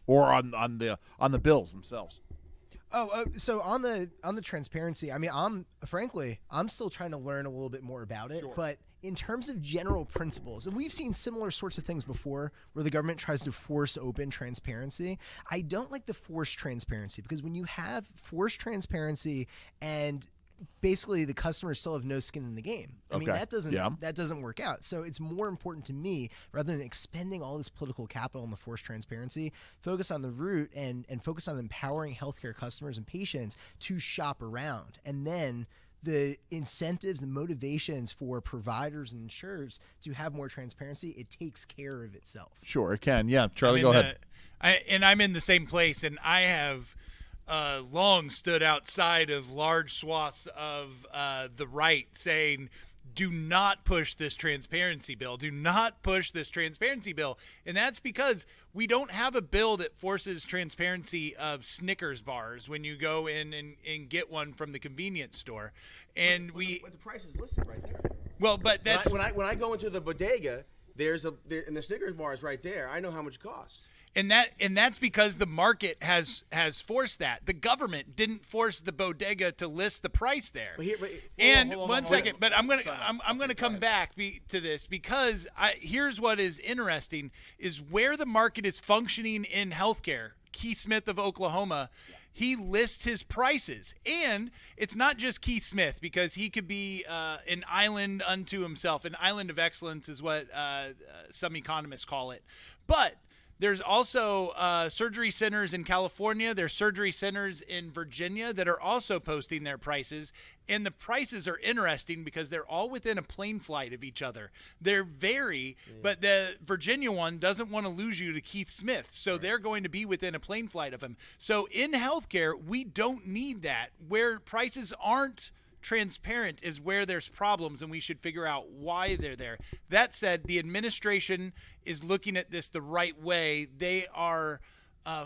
or on the bills themselves? So on the transparency, I mean, I'm still trying to learn a little bit more about it, but in terms of general principles, and we've seen similar sorts of things before where the government tries to force open transparency. I don't like the forced transparency, because when you have forced transparency and basically the customers still have no skin in the game, I mean, that doesn't work out. So it's more important to me, rather than expending all this political capital in the forced transparency, focus on the root and focus on empowering healthcare customers and patients to shop around. And then the incentives, the motivations for providers and insurers to have more transparency, it takes care of itself. Sure, it can. Yeah, Charlie, go ahead. I'm in the same place, and I have long stood outside of large swaths of the right saying, do not push this transparency bill. Do not push this transparency bill. And that's because we don't have a bill that forces transparency of Snickers bars when you go in and get one from the convenience store. And but the price is listed right there. Well, but that's when I go into the bodega, and the Snickers bar is right there. I know how much it costs. And that's because the market has forced that. The government didn't force the bodega to list the price there. One second, but I'm gonna come back to this because here's what is interesting is where the market is functioning in healthcare. Keith Smith of Oklahoma, he lists his prices, and it's not just Keith Smith because he could be an island unto himself. An island of excellence is what some economists call it, but there's also surgery centers in California. There's surgery centers in Virginia that are also posting their prices. And the prices are interesting because they're all within a plane flight of each other. They're but the Virginia one doesn't want to lose you to Keith Smith. So they're going to be within a plane flight of him. So in healthcare, we don't need that. Where prices aren't transparent is where there's problems, and we should figure out why they're there. That said, the administration is looking at this the right way. They are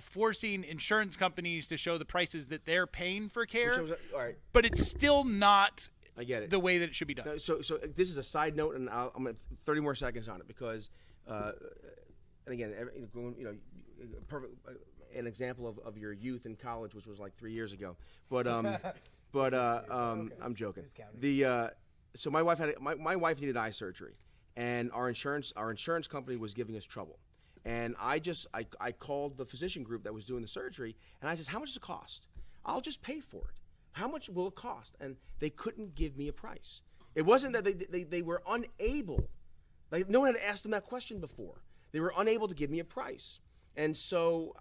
forcing insurance companies to show the prices that they're paying for care, all right. But it's still not I get it. the way that it should be done. No, so this is a side note, and I'm at 30 more seconds on it because, and again, perfect an example of your youth in college, which was like 3 years ago, but I'm joking. So my wife my wife needed eye surgery, and our insurance company was giving us trouble, and I called the physician group that was doing the surgery, and I said, how much does it cost? I'll just pay for it. How much will it cost? And they couldn't give me a price. It wasn't that they were unable, like no one had asked them that question before. They were unable to give me a price, and so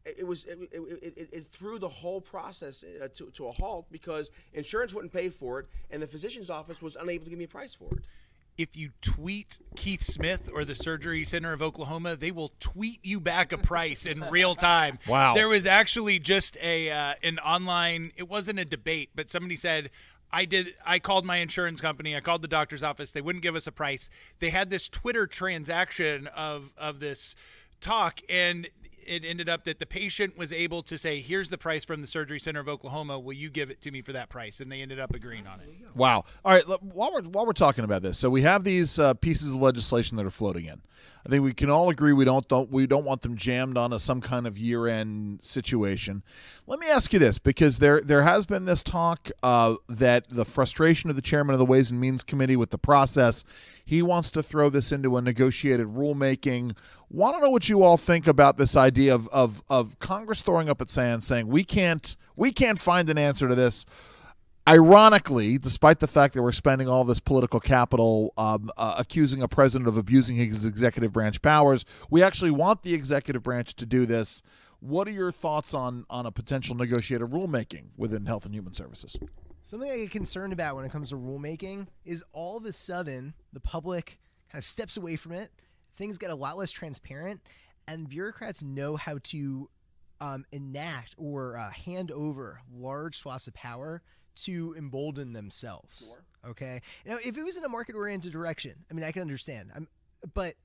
it threw the whole process to a halt because insurance wouldn't pay for it, and the physician's office was unable to give me a price for it. If you tweet Keith Smith or the Surgery Center of Oklahoma, they will tweet you back a price in real time. Wow. There was actually just an online, it wasn't a debate, but somebody said, I called my insurance company, I called the doctor's office, they wouldn't give us a price. They had this Twitter transaction of this talk, and it ended up that the patient was able to say, here's the price from the Surgery Center of Oklahoma. Will you give it to me for that price? And they ended up agreeing on it. Wow. All right. While we're talking about this, so we have these pieces of legislation that are floating in. I think we can all agree we don't want them jammed on some kind of year-end situation. Let me ask you this, because there has been this talk that the frustration of the chairman of the Ways and Means Committee with the process, he wants to throw this into a negotiated rulemaking. Want to know what you all think about this idea of Congress throwing up its hand saying we can't find an answer to this. Ironically, despite the fact that we're spending all this political capital accusing a president of abusing his executive branch powers, we actually want the executive branch to do this. What are your thoughts on a potential negotiated rulemaking within Health and Human Services? Something I get concerned about when it comes to rulemaking is all of a sudden the public kind of steps away from it. Things get a lot less transparent, and bureaucrats know how to enact or hand over large swaths of power to embolden themselves. Sure. Okay. Now, if it was in a market-oriented direction, I mean, I can understand. But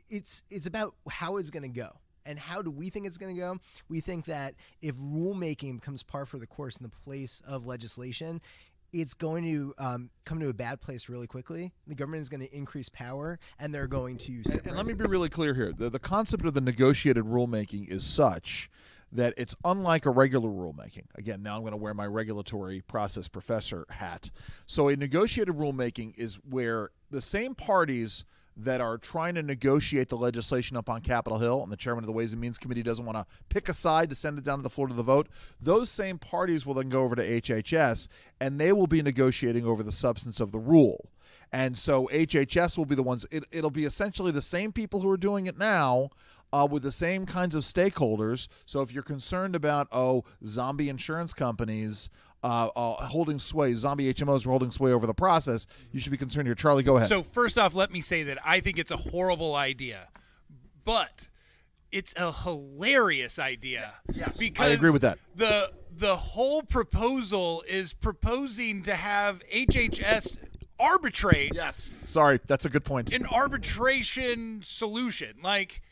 it's about how it's going to go. And how do we think it's going to go? We think that if rulemaking becomes par for the course in the place of legislation, it's going to come to a bad place really quickly. The government is going to increase power, and they're going to set prices. And let me be really clear here. The concept of the negotiated rulemaking is such that it's unlike a regular rulemaking. Again, now I'm going to wear my regulatory process professor hat. So a negotiated rulemaking is where the same parties that are trying to negotiate the legislation up on Capitol Hill, and the chairman of the Ways and Means Committee doesn't want to pick a side to send it down to the floor to the vote, those same parties will then go over to HHS, and they will be negotiating over the substance of the rule. And so HHS will be the ones, it'll be essentially the same people who are doing it now, with the same kinds of stakeholders. So if you're concerned about, zombie insurance companies holding sway, zombie HMOs are holding sway over the process, you should be concerned here. Charlie, go ahead. So first off, let me say that I think it's a horrible idea, but it's a hilarious idea. Yes, because I agree with that. The whole proposal is proposing to have HHS arbitrate. Yes. Sorry, that's a good point. An arbitration solution. Like,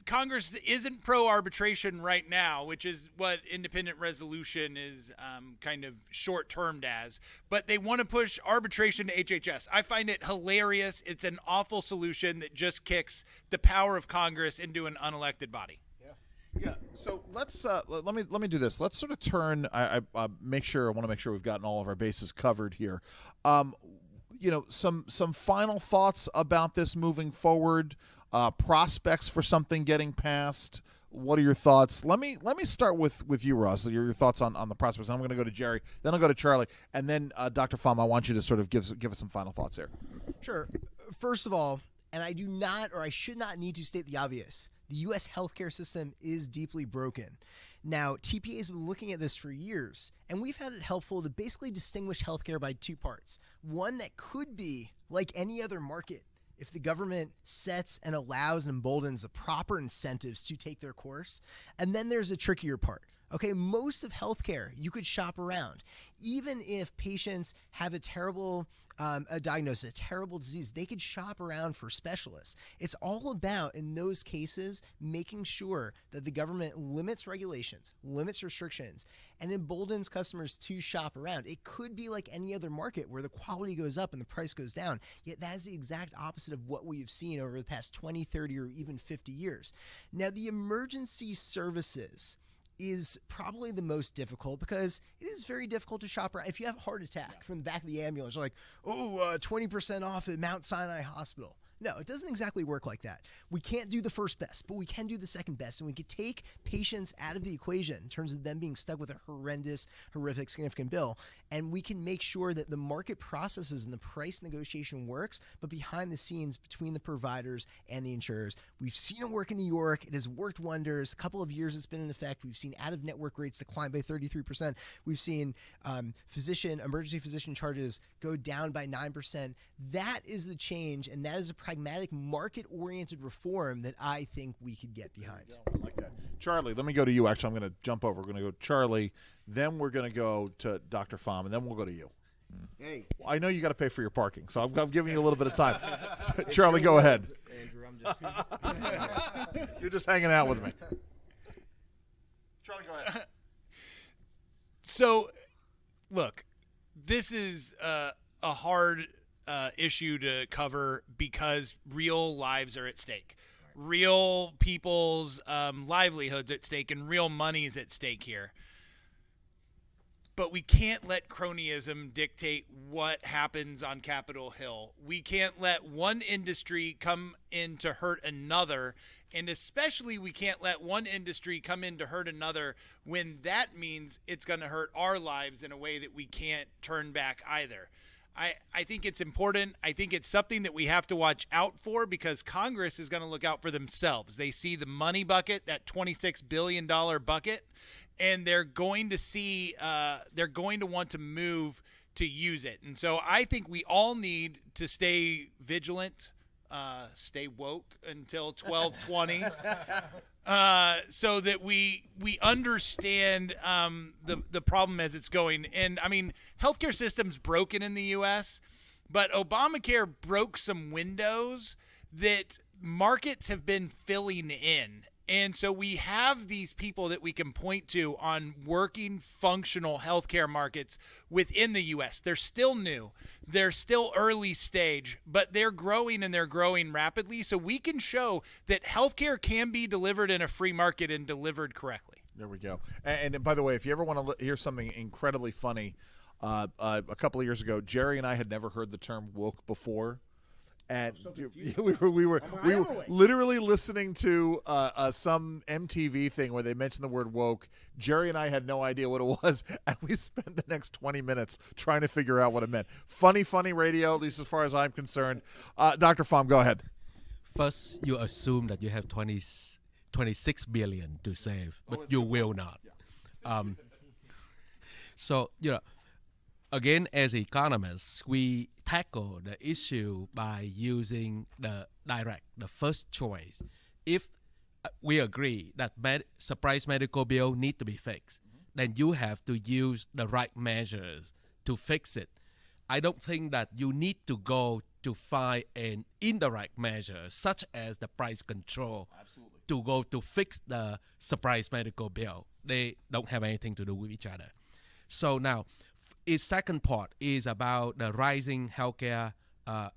Congress isn't pro-arbitration right now, which is what independent resolution is kind of short-termed as, but they want to push arbitration to HHS. I find it hilarious. It's an awful solution that just kicks the power of Congress into an unelected body. Yeah. So let's let me do this. Let's sort of turn. I want to make sure we've gotten all of our bases covered here. Some final thoughts about this moving forward. Prospects for something getting passed. What are your thoughts? Let me start with you, Ross. Your thoughts on the prospects. I'm going to go to Jerry. Then I'll go to Charlie, and then Dr. Pham. I want you to sort of give us some final thoughts here. Sure. First of all, and I should not need to state the obvious. The U.S. healthcare system is deeply broken. Now, TPA has been looking at this for years, and we've had it helpful to basically distinguish healthcare by two parts. One that could be like any other market if the government sets and allows and emboldens the proper incentives to take their course. And then there's a trickier part. Okay, most of healthcare you could shop around. Even if patients have a terrible a diagnosis, a terrible disease, they could shop around for specialists. It's all about, in those cases, making sure that the government limits regulations, limits restrictions, and emboldens customers to shop around. It could be like any other market where the quality goes up and the price goes down, yet that is the exact opposite of what we've seen over the past 20, 30, or even 50 years. Now, the emergency services is probably the most difficult because it is very difficult to shop around. If you have a heart attack from the back of the ambulance, you're like, 20% off at Mount Sinai Hospital. No, it doesn't exactly work like that. We can't do the first best, but we can do the second best, and we could take patients out of the equation in terms of them being stuck with a horrendous, horrific, significant bill, and we can make sure that the market processes and the price negotiation works, but behind the scenes between the providers and the insurers. We've seen it work in New York. It has worked wonders. A couple of years it's been in effect. We've seen out-of-network rates decline by 33%. We've seen emergency physician charges go down by 9%. That is the change, and that is a pragmatic, market-oriented reform that I think we could get behind. I like that. Charlie, let me go to you. Actually, I'm going to jump over. We're going to go Charlie, then we're going to go to Dr. Pham, and then we'll go to you. Hey. I know you got to pay for your parking, so I'm giving you a little bit of time. Charlie, go ahead. Andrew, I'm just You're just hanging out with me. Charlie, go ahead. So, look, this is a hard issue to cover because real lives are at stake. Real people's livelihoods at stake and real money's at stake here. But we can't let cronyism dictate what happens on Capitol Hill. We can't let one industry come in to hurt another, and especially we can't let one industry come in to hurt another when that means it's going to hurt our lives in a way that we can't turn back either. I think it's important. I think it's something that we have to watch out for because Congress is going to look out for themselves. They see the money bucket, that $26 billion bucket, and they're going to want to move to use it. And so I think we all need to stay vigilant, stay woke until 12:20. So that we understand the problem as it's going. And I mean, healthcare system's broken in the U.S., but Obamacare broke some windows that markets have been filling in. And so we have these people that we can point to on working functional healthcare markets within the U.S. They're still new. They're still early stage, but they're growing and they're growing rapidly. So we can show that healthcare can be delivered in a free market and delivered correctly. There we go. And by the way, if you ever want to hear something incredibly funny, a couple of years ago, Jerry and I had never heard the term woke before. And we were literally listening to some MTV thing where they mentioned the word woke. Jerry and I had no idea what it was, and we spent the next 20 minutes trying to figure out what it meant. Funny radio, at least as far as I'm concerned. Dr. Pham, go ahead. First, you assume that you have 26 billion to save, but you will not. So, again, as economists, we tackle the issue by using the first choice. If we agree that surprise medical bill need to be fixed, then you have to use the right measures to fix it. I don't think that you need to go to find an indirect measure such as the price control. Absolutely. to go to fix the surprise medical bill. They don't have anything to do with each other. So now, its second part is about the rising healthcare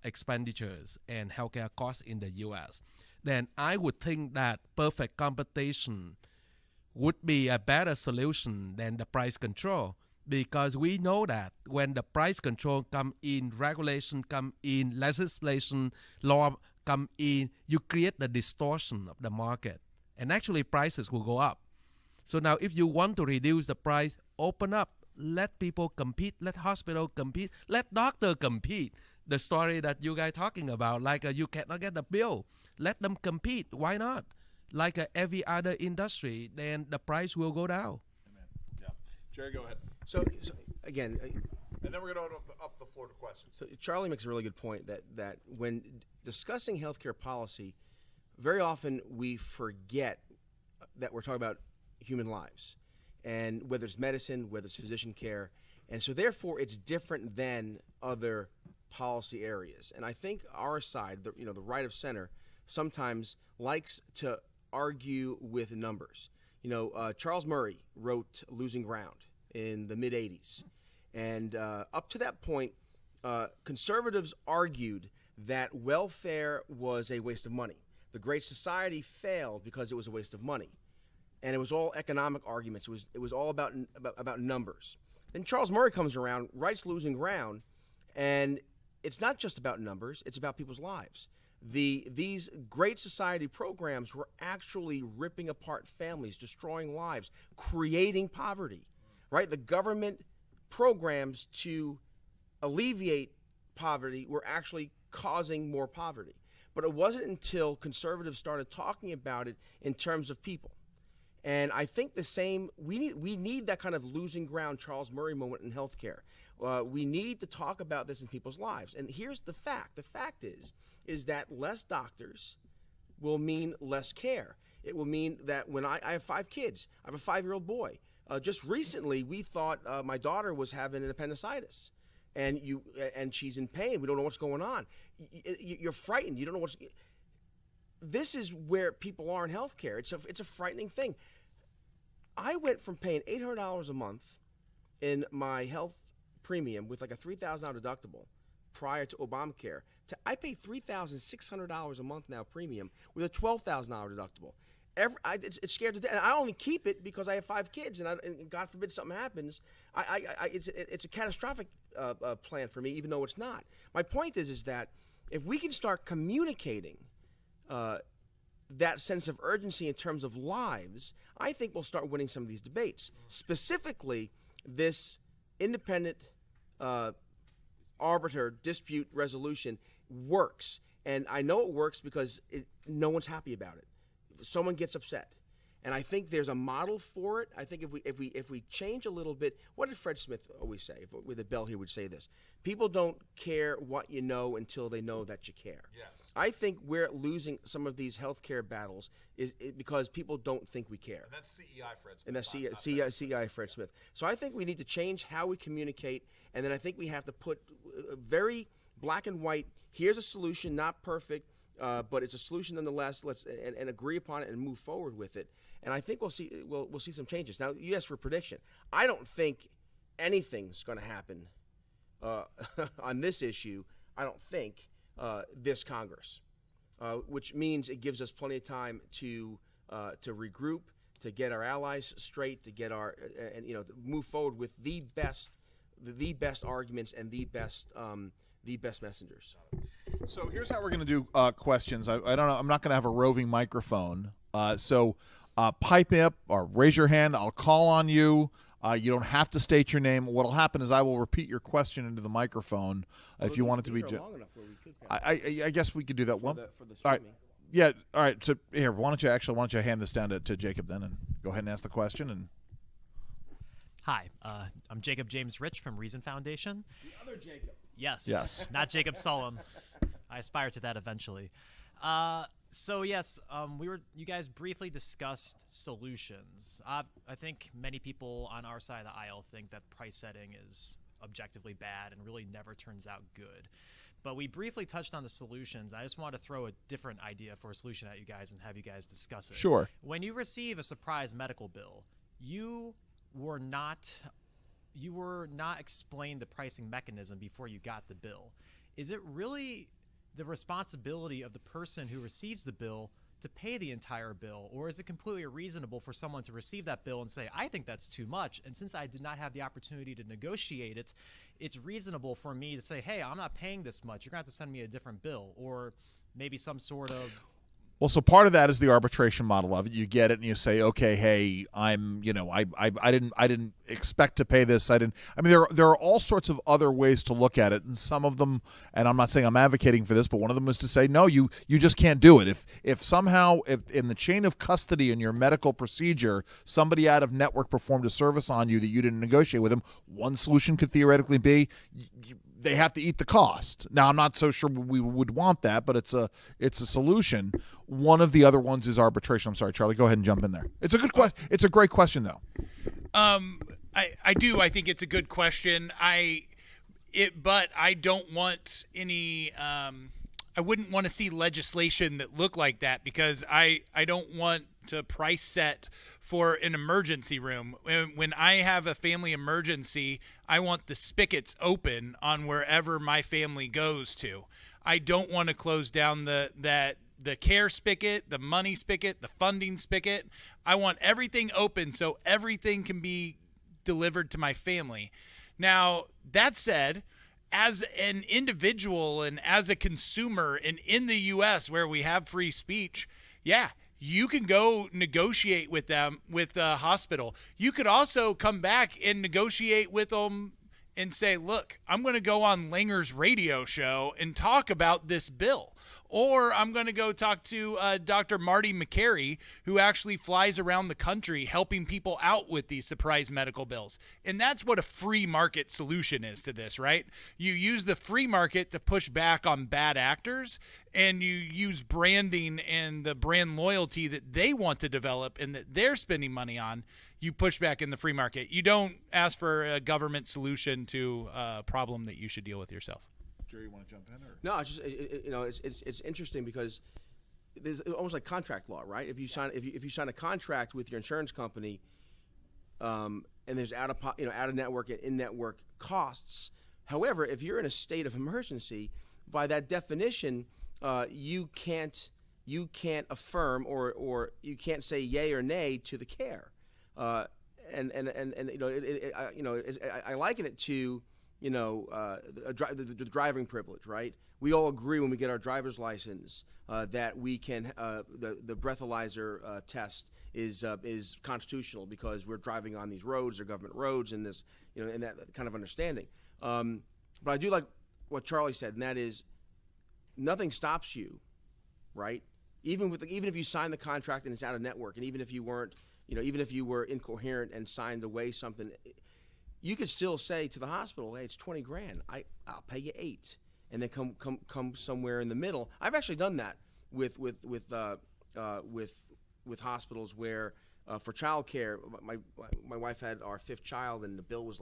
expenditures and healthcare costs in the U.S. Then I would think that perfect competition would be a better solution than the price control, because we know that when the price control come in, regulation come in, legislation, law come in, you create the distortion of the market, and actually prices will go up. So now if you want to reduce the price, open up, let people compete, let hospital compete, let doctor compete. The story that you guys talking about, like you cannot get the bill, let them compete. Why not? Like every other industry, then the price will go down. Amen. Yeah. Jerry, go ahead. So again, And then we're going to open up the floor to questions. so Charlie makes a really good point that when discussing healthcare policy, very often we forget that we're talking about human lives, and whether it's medicine, whether it's physician care, and so therefore it's different than other policy areas. And I think our side, the right of center, sometimes likes to argue with numbers. Charles Murray wrote Losing Ground in the mid 80s. And up to that point, conservatives argued that welfare was a waste of money. The Great Society failed because it was a waste of money. And it was all economic arguments. It was all about numbers. Then Charles Murray comes around, writes Losing Ground, and it's not just about numbers, it's about people's lives. These Great Society programs were actually ripping apart families, destroying lives, creating poverty, right? The government programs to alleviate poverty were actually causing more poverty. But it wasn't until conservatives started talking about it in terms of people. And I think the same, we need that kind of losing ground Charles Murray moment in healthcare. We need to talk about this in people's lives. And here's the fact. The fact is that less doctors will mean less care. It will mean that when I have 5 kids, I have a 5-year-old boy. Just recently, we thought my daughter was having an appendicitis, and she's in pain. We don't know what's going on. You're frightened. You don't know what's. This is where people are in healthcare. It's a frightening thing. I went from paying $800 a month in my health premium with like a $3,000 deductible prior to Obamacare to I pay $3,600 a month now premium with a $12,000 deductible. It's scared to death. And I only keep it because I have 5 kids, and God forbid something happens. It's a catastrophic plan for me, even though it's not. My point is that if we can start communicating that sense of urgency in terms of lives, I think we'll start winning some of these debates. Specifically, this independent arbiter dispute resolution works. And I know it works because no one's happy about it. Someone gets upset. And I think there's a model for it. I think if we change a little bit, what did Fred Smith always say? With a bell, he would say this: people don't care what you know until they know that you care. Yes. I think we're losing some of these healthcare battles because people don't think we care. And that's CEI Fred Smith. And that's CEI Fred Smith. So I think we need to change how we communicate, and then I think we have to put very black and white. Here's a solution, not perfect, but it's a solution nonetheless. Let's and agree upon it and move forward with it. And I think we'll see some changes. Now, you asked for a prediction. I don't think anything's going to happen on this issue. I don't think this Congress, which means it gives us plenty of time to regroup, to get our allies straight, to get our to move forward with the best arguments and the best messengers. So here's how we're going to do questions. I don't know. I'm not going to have a roving microphone. So pipe up or raise your hand. I'll call on you. You don't have to state your name. What will happen is I will repeat your question into the microphone if you want it to be. Long enough where we could I guess we could do that. for the All right. streaming. Yeah. All right. So here, why don't you hand this down to Jacob then, and go ahead and ask the question. And Hi, I'm Jacob James Rich from Reason Foundation. The other Jacob. Yes. Not Jacob Sullum. I aspire to that eventually. So yes, you guys briefly discussed solutions. I think many people on our side of the aisle think that price setting is objectively bad and really never turns out good. But we briefly touched on the solutions. I just want to throw a different idea for a solution at you guys and have you guys discuss it. Sure. When you receive a surprise medical bill, you were not explained the pricing mechanism before you got the bill. Is it really the responsibility of the person who receives the bill to pay the entire bill, or is it completely reasonable for someone to receive that bill and say, I think that's too much, and since I did not have the opportunity to negotiate it, it's reasonable for me to say, hey, I'm not paying this much, you're going to have to send me a different bill, or maybe some sort of... Well, so part of that is the arbitration model of it. You get it and you say, okay, hey, I didn't expect to pay this. I mean, there are all sorts of other ways to look at it, and some of them, and I'm not saying I'm advocating for this, but one of them is to say, no, you just can't do it. If somehow in the chain of custody in your medical procedure, somebody out of network performed a service on you that you didn't negotiate with them, one solution could theoretically be they have to eat the cost. Now, I'm not so sure we would want that, but it's a solution. One of the other ones is arbitration. I'm sorry, Charlie. Go ahead and jump in there. It's a good question. It's a great question, though. I do. I think it's a good question. But I don't want any. I wouldn't want to see legislation that looked like that, because I don't want to price set for an emergency room. When I have a family emergency, I want the spigots open on wherever my family goes to. I don't want to close down the care spigot, the money spigot, the funding spigot. I want everything open so everything can be delivered to my family. Now, that said, as an individual and as a consumer, and in the U.S. where we have free speech, yeah, you can go negotiate with them, with the hospital. You could also come back and negotiate with them and say, look, I'm going to go on Langer's radio show and talk about this bill. Or I'm going to go talk to Dr. Marty McCary, who actually flies around the country helping people out with these surprise medical bills. And that's what a free market solution is to this, right? You use the free market to push back on bad actors, and you use branding and the brand loyalty that they want to develop and that they're spending money on. You push back in the free market. You don't ask for a government solution to a problem that you should deal with yourself. Jerry, you want to jump in? Or? No, it's just it's interesting because there's almost like contract law, right? If you sign a contract with your insurance company, and there's out of network and in network costs. However, if you're in a state of emergency, by that definition, you can't affirm or you can't say yay or nay to the care. I liken it to the driving privilege, right? We all agree when we get our driver's license that we can the breathalyzer test is constitutional because we're driving on these roads, they're government roads, and this and that kind of understanding. But I do like what Charlie said, and that is nothing stops you, right? Even if you sign the contract and it's out of network, and even if you weren't, even if you were incoherent and signed away something, you could still say to the hospital, "Hey, it's $20,000. I'll pay you $8,000," and then come somewhere in the middle. I've actually done that with hospitals where for childcare, my wife had our 5th child, and the bill was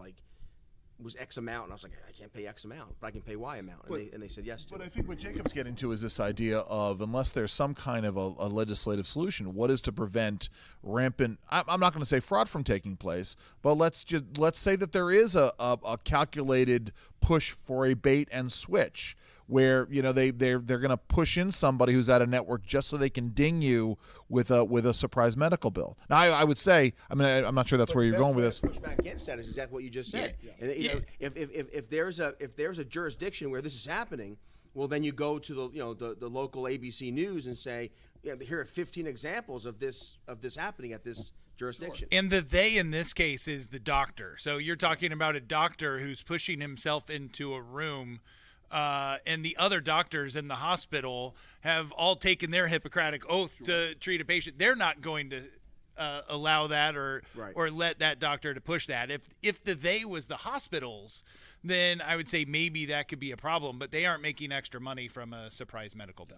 X amount, and I was like, I can't pay X amount, but I can pay Y amount, and they said yes to it. But I think what Jacob's getting to is this idea of, unless there's some kind of a legislative solution, what is to prevent rampant, I'm not going to say fraud from taking place, but let's say that there is a calculated push for a bait and switch, where they're going to push in somebody who's out of network just so they can ding you with a surprise medical bill. Now, I would say, I'm not sure that's where you're going with this. Push back against that is exactly what you just said. Yeah. And if there's a jurisdiction where this is happening, well, then you go to the local ABC News and say, here are 15 examples of this happening at this jurisdiction. And the they in this case is the doctor. So you're talking about a doctor who's pushing himself into a room. And the other doctors in the hospital have all taken their Hippocratic oath to treat a patient. They're not going to allow that or let that doctor to push that. If the they was the hospitals, then I would say maybe that could be a problem. But they aren't making extra money from a surprise medical bill.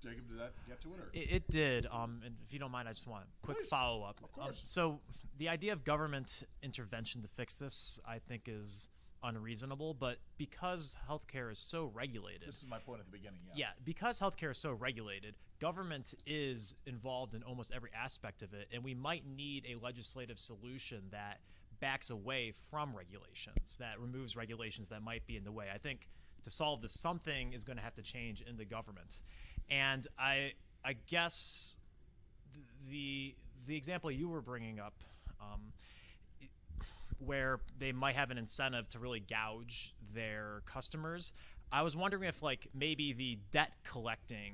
Jacob, did that get to it? Or? It did. And if you don't mind, I just want a quick follow-up. Of course. So the idea of government intervention to fix this, I think, is unreasonable, but because healthcare is so regulated. This is my point at the beginning. Yeah, because healthcare is so regulated, government is involved in almost every aspect of it, and we might need a legislative solution that backs away from regulations, that removes regulations that might be in the way. I think to solve this, something is going to have to change in the government. And I guess the example you were bringing up, where they might have an incentive to really gouge their customers, I was wondering if like maybe the debt collecting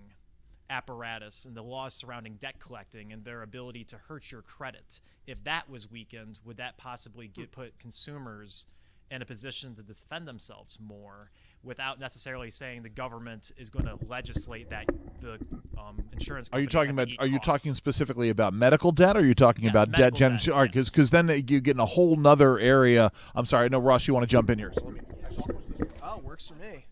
apparatus and the laws surrounding debt collecting and their ability to hurt your credit, if that was weakened, would that possibly put consumers in a position to defend themselves more without necessarily saying the government is going to legislate that the insurance Are you companies talking have to about? eat Are you costs? talking specifically about medical debt? Or are you talking Yes, about debt? medical debt, All right, yes. because then you get in a whole nother area. I'm sorry. I know Ross, you want to jump in here. So let me. Oh, works for me.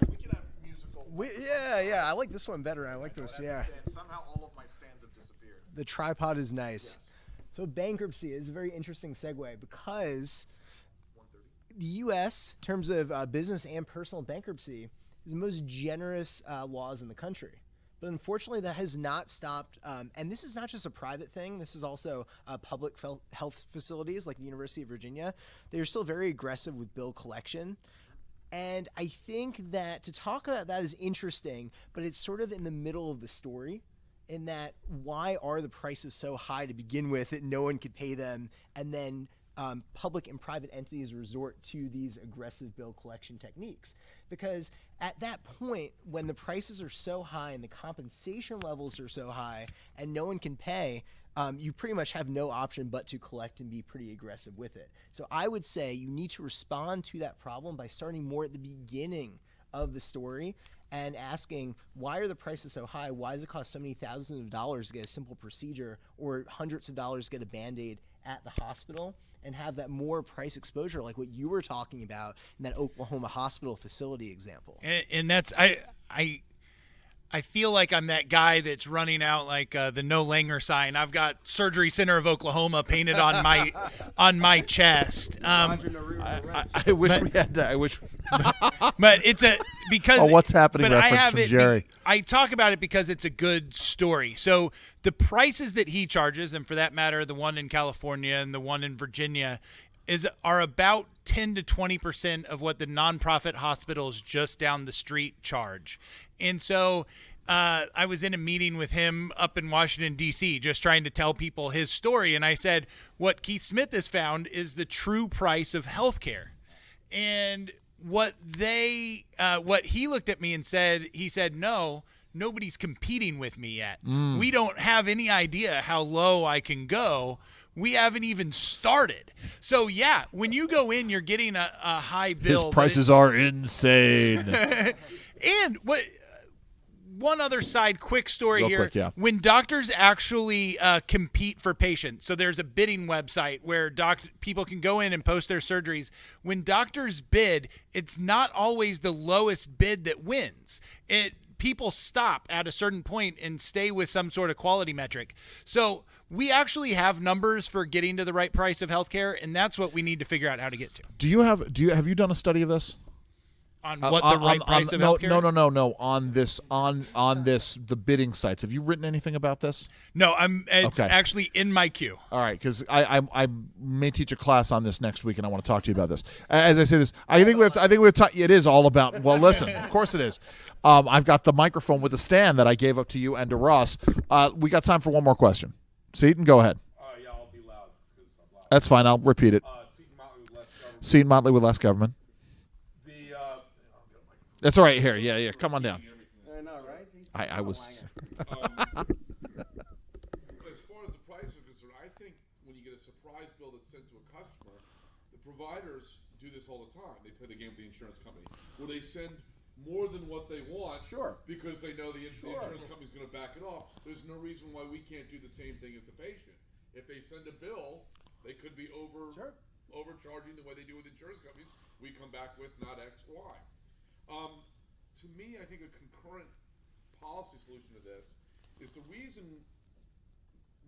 We can have musical. Yeah. I like this one better. I like this. Yeah. Somehow all of my stands have disappeared. The tripod is nice. So bankruptcy is a very interesting segue because the U.S., in terms of business and personal bankruptcy, is the most generous laws in the country. But unfortunately, that has not stopped. And this is not just a private thing. This is also public health facilities like the University of Virginia. They're still very aggressive with bill collection. And I think that to talk about that is interesting, but it's sort of in the middle of the story in that why are the prices so high to begin with that no one could pay them, and then public and private entities resort to these aggressive bill collection techniques. Because at that point, when the prices are so high and the compensation levels are so high and no one can pay, you pretty much have no option but to collect and be pretty aggressive with it. So I would say you need to respond to that problem by starting more at the beginning of the story and asking, why are the prices so high? Why does it cost so many thousands of dollars to get a simple procedure or hundreds of dollars to get a Band-Aid at the hospital? And have that more price exposure like what you were talking about in that Oklahoma hospital facility example. And that's I feel like I'm that guy that's running out like the No Langer sign. I've got Surgery Center of Oklahoma painted on my chest. I wish we had that. I wish. But it's because. Oh, what's happening? But I Reference have from it. Jerry. I talk about it because it's a good story. So the prices that he charges, and for that matter, the one in California and the one in Virginia, are about 10 to 20% of what the nonprofit hospitals just down the street charge. And so I was in a meeting with him up in Washington, D.C., just trying to tell people his story. And I said, what Keith Smith has found is the true price of healthcare. And what he looked at me and said, he said, no, nobody's competing with me yet. We don't have any idea how low I can go. We haven't even started. So, yeah, when you go in, you're getting a high bill. His prices are insane. And one other side, quick story Real here. quick, yeah. When doctors actually compete for patients, so there's a bidding website where people can go in and post their surgeries. When doctors bid, it's not always the lowest bid that wins. People stop at a certain point and stay with some sort of quality metric. So we actually have numbers for getting to the right price of healthcare, and that's what we need to figure out how to get to. Have you done a study of this? On what the right price of healthcare is? No. On this, the bidding sites. Have you written anything about this? No, it's Okay. actually in my queue. All right, because I may teach a class on this next week, and I want to talk to you about this. As I say this, I think we have to. It is all about. Well, listen, of course it is. I've got the microphone with the stand that I gave up to you and to Ross. We got time for one more question. Seton, go ahead. Yeah, I'll be loud because I'm loud. That's fine. I'll repeat it. Seton Motley with less government. That's all right. Here, yeah. Come on down. I know, right? I was. As far as the price is concerned, I think when you get a surprise bill that's sent to a customer, the providers do this all the time. They play the game with the insurance company, where they send more than what they want, Sure. because they know the insurance company's going to back it off. There's no reason why we can't do the same thing as the patient. If they send a bill, they could be overcharging the way they do with insurance companies. We come back with not X, Y. To me, I think a concurrent policy solution to this is the reason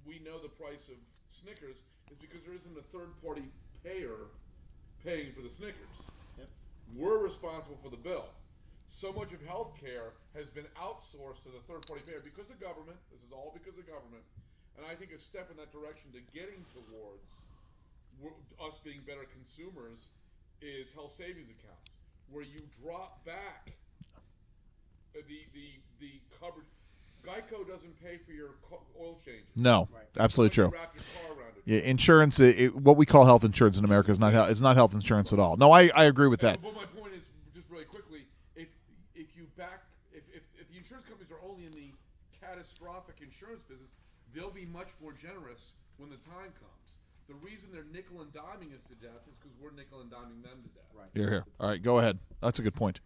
we know the price of Snickers is because there isn't a third-party payer paying for the Snickers. We're responsible for the bill. So much of healthcare has been outsourced to the third-party payer because of government. This is all because of government. And I think a step in that direction to getting towards us being better consumers is health savings accounts, where you drop back the coverage. Geico doesn't pay for your oil changes. No, absolutely true. Wrap your car around it. Yeah, insurance, what we call health insurance in America is not health insurance at all. No, I agree with that. But my point is, just really quickly, if the insurance companies are only in the catastrophic insurance business, they'll be much more generous when the time comes. The reason they're nickel and diming us to death is because we're nickel and diming them to death. Right. Here. All right, go ahead. That's a good point.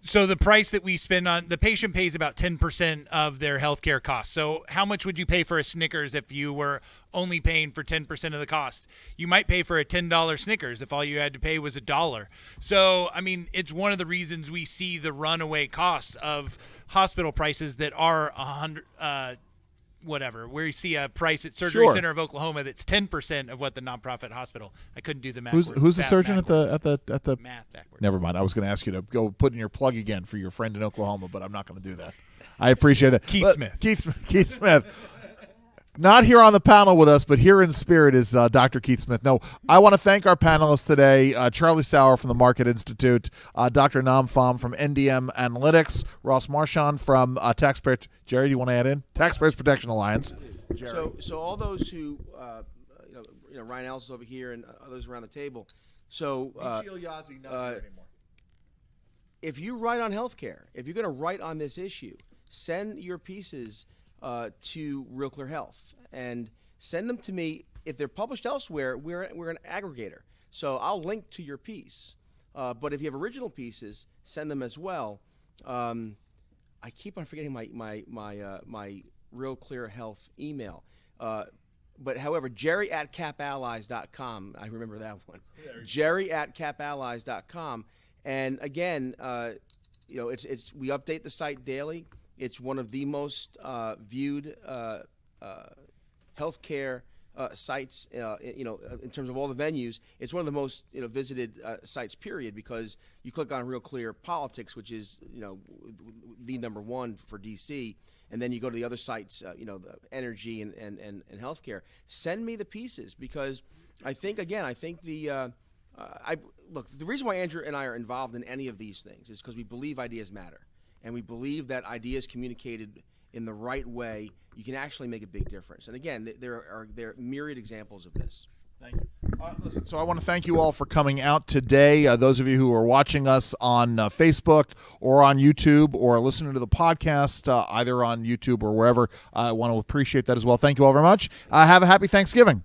So the price that we spend on the patient pays about 10% of their healthcare costs. So how much would you pay for a Snickers if you were only paying for 10% of the cost? You might pay for a $10 Snickers if all you had to pay was $1. So, I mean, it's one of the reasons we see the runaway cost of hospital prices that are where you see a price at Surgery Center of Oklahoma that's 10% of what the nonprofit hospital. I couldn't do the math. Who's the surgeon at the math backwards? Never mind. I was going to ask you to go put in your plug again for your friend in Oklahoma, but I'm not going to do that. I appreciate that. Keith Smith. Keith Smith. Not here on the panel with us, but here in spirit is Dr. Keith Smith. No, I want to thank our panelists today, Charlie Sauer from the Market Institute, Dr. Pham from NDP Analytics, Ross Marchand from Taxpayers. Jerry, do you want to add in? Taxpayers Protection Alliance. So all those who, Ryan Ellis is over here and others around the table. So if you write on healthcare, if you're going to write on this issue, send your pieces to Real Clear Health and send them to me. If they're published elsewhere, we're an aggregator, so I'll link to your piece. But if you have original pieces, send them as well. I keep on forgetting my Real Clear Health email. But however, jerry@capallies.com. I remember that one. jerry@capallies.com. And again, it's we update the site daily. It's one of the most viewed healthcare sites, in terms of all the venues. It's one of the most visited sites, period, because you click on Real Clear Politics, which is the number one for DC, and then you go to the other sites, the energy and healthcare. Send me the pieces, because I think the reason why Andrew and I are involved in any of these things is because we believe ideas matter. And we believe that ideas communicated in the right way, you can actually make a big difference. And again, there are myriad examples of this. Thank you. Listen, so I want to thank you all for coming out today. Those of you who are watching us on Facebook or on YouTube or listening to the podcast, either on YouTube or wherever, I want to appreciate that as well. Thank you all very much. Have a happy Thanksgiving.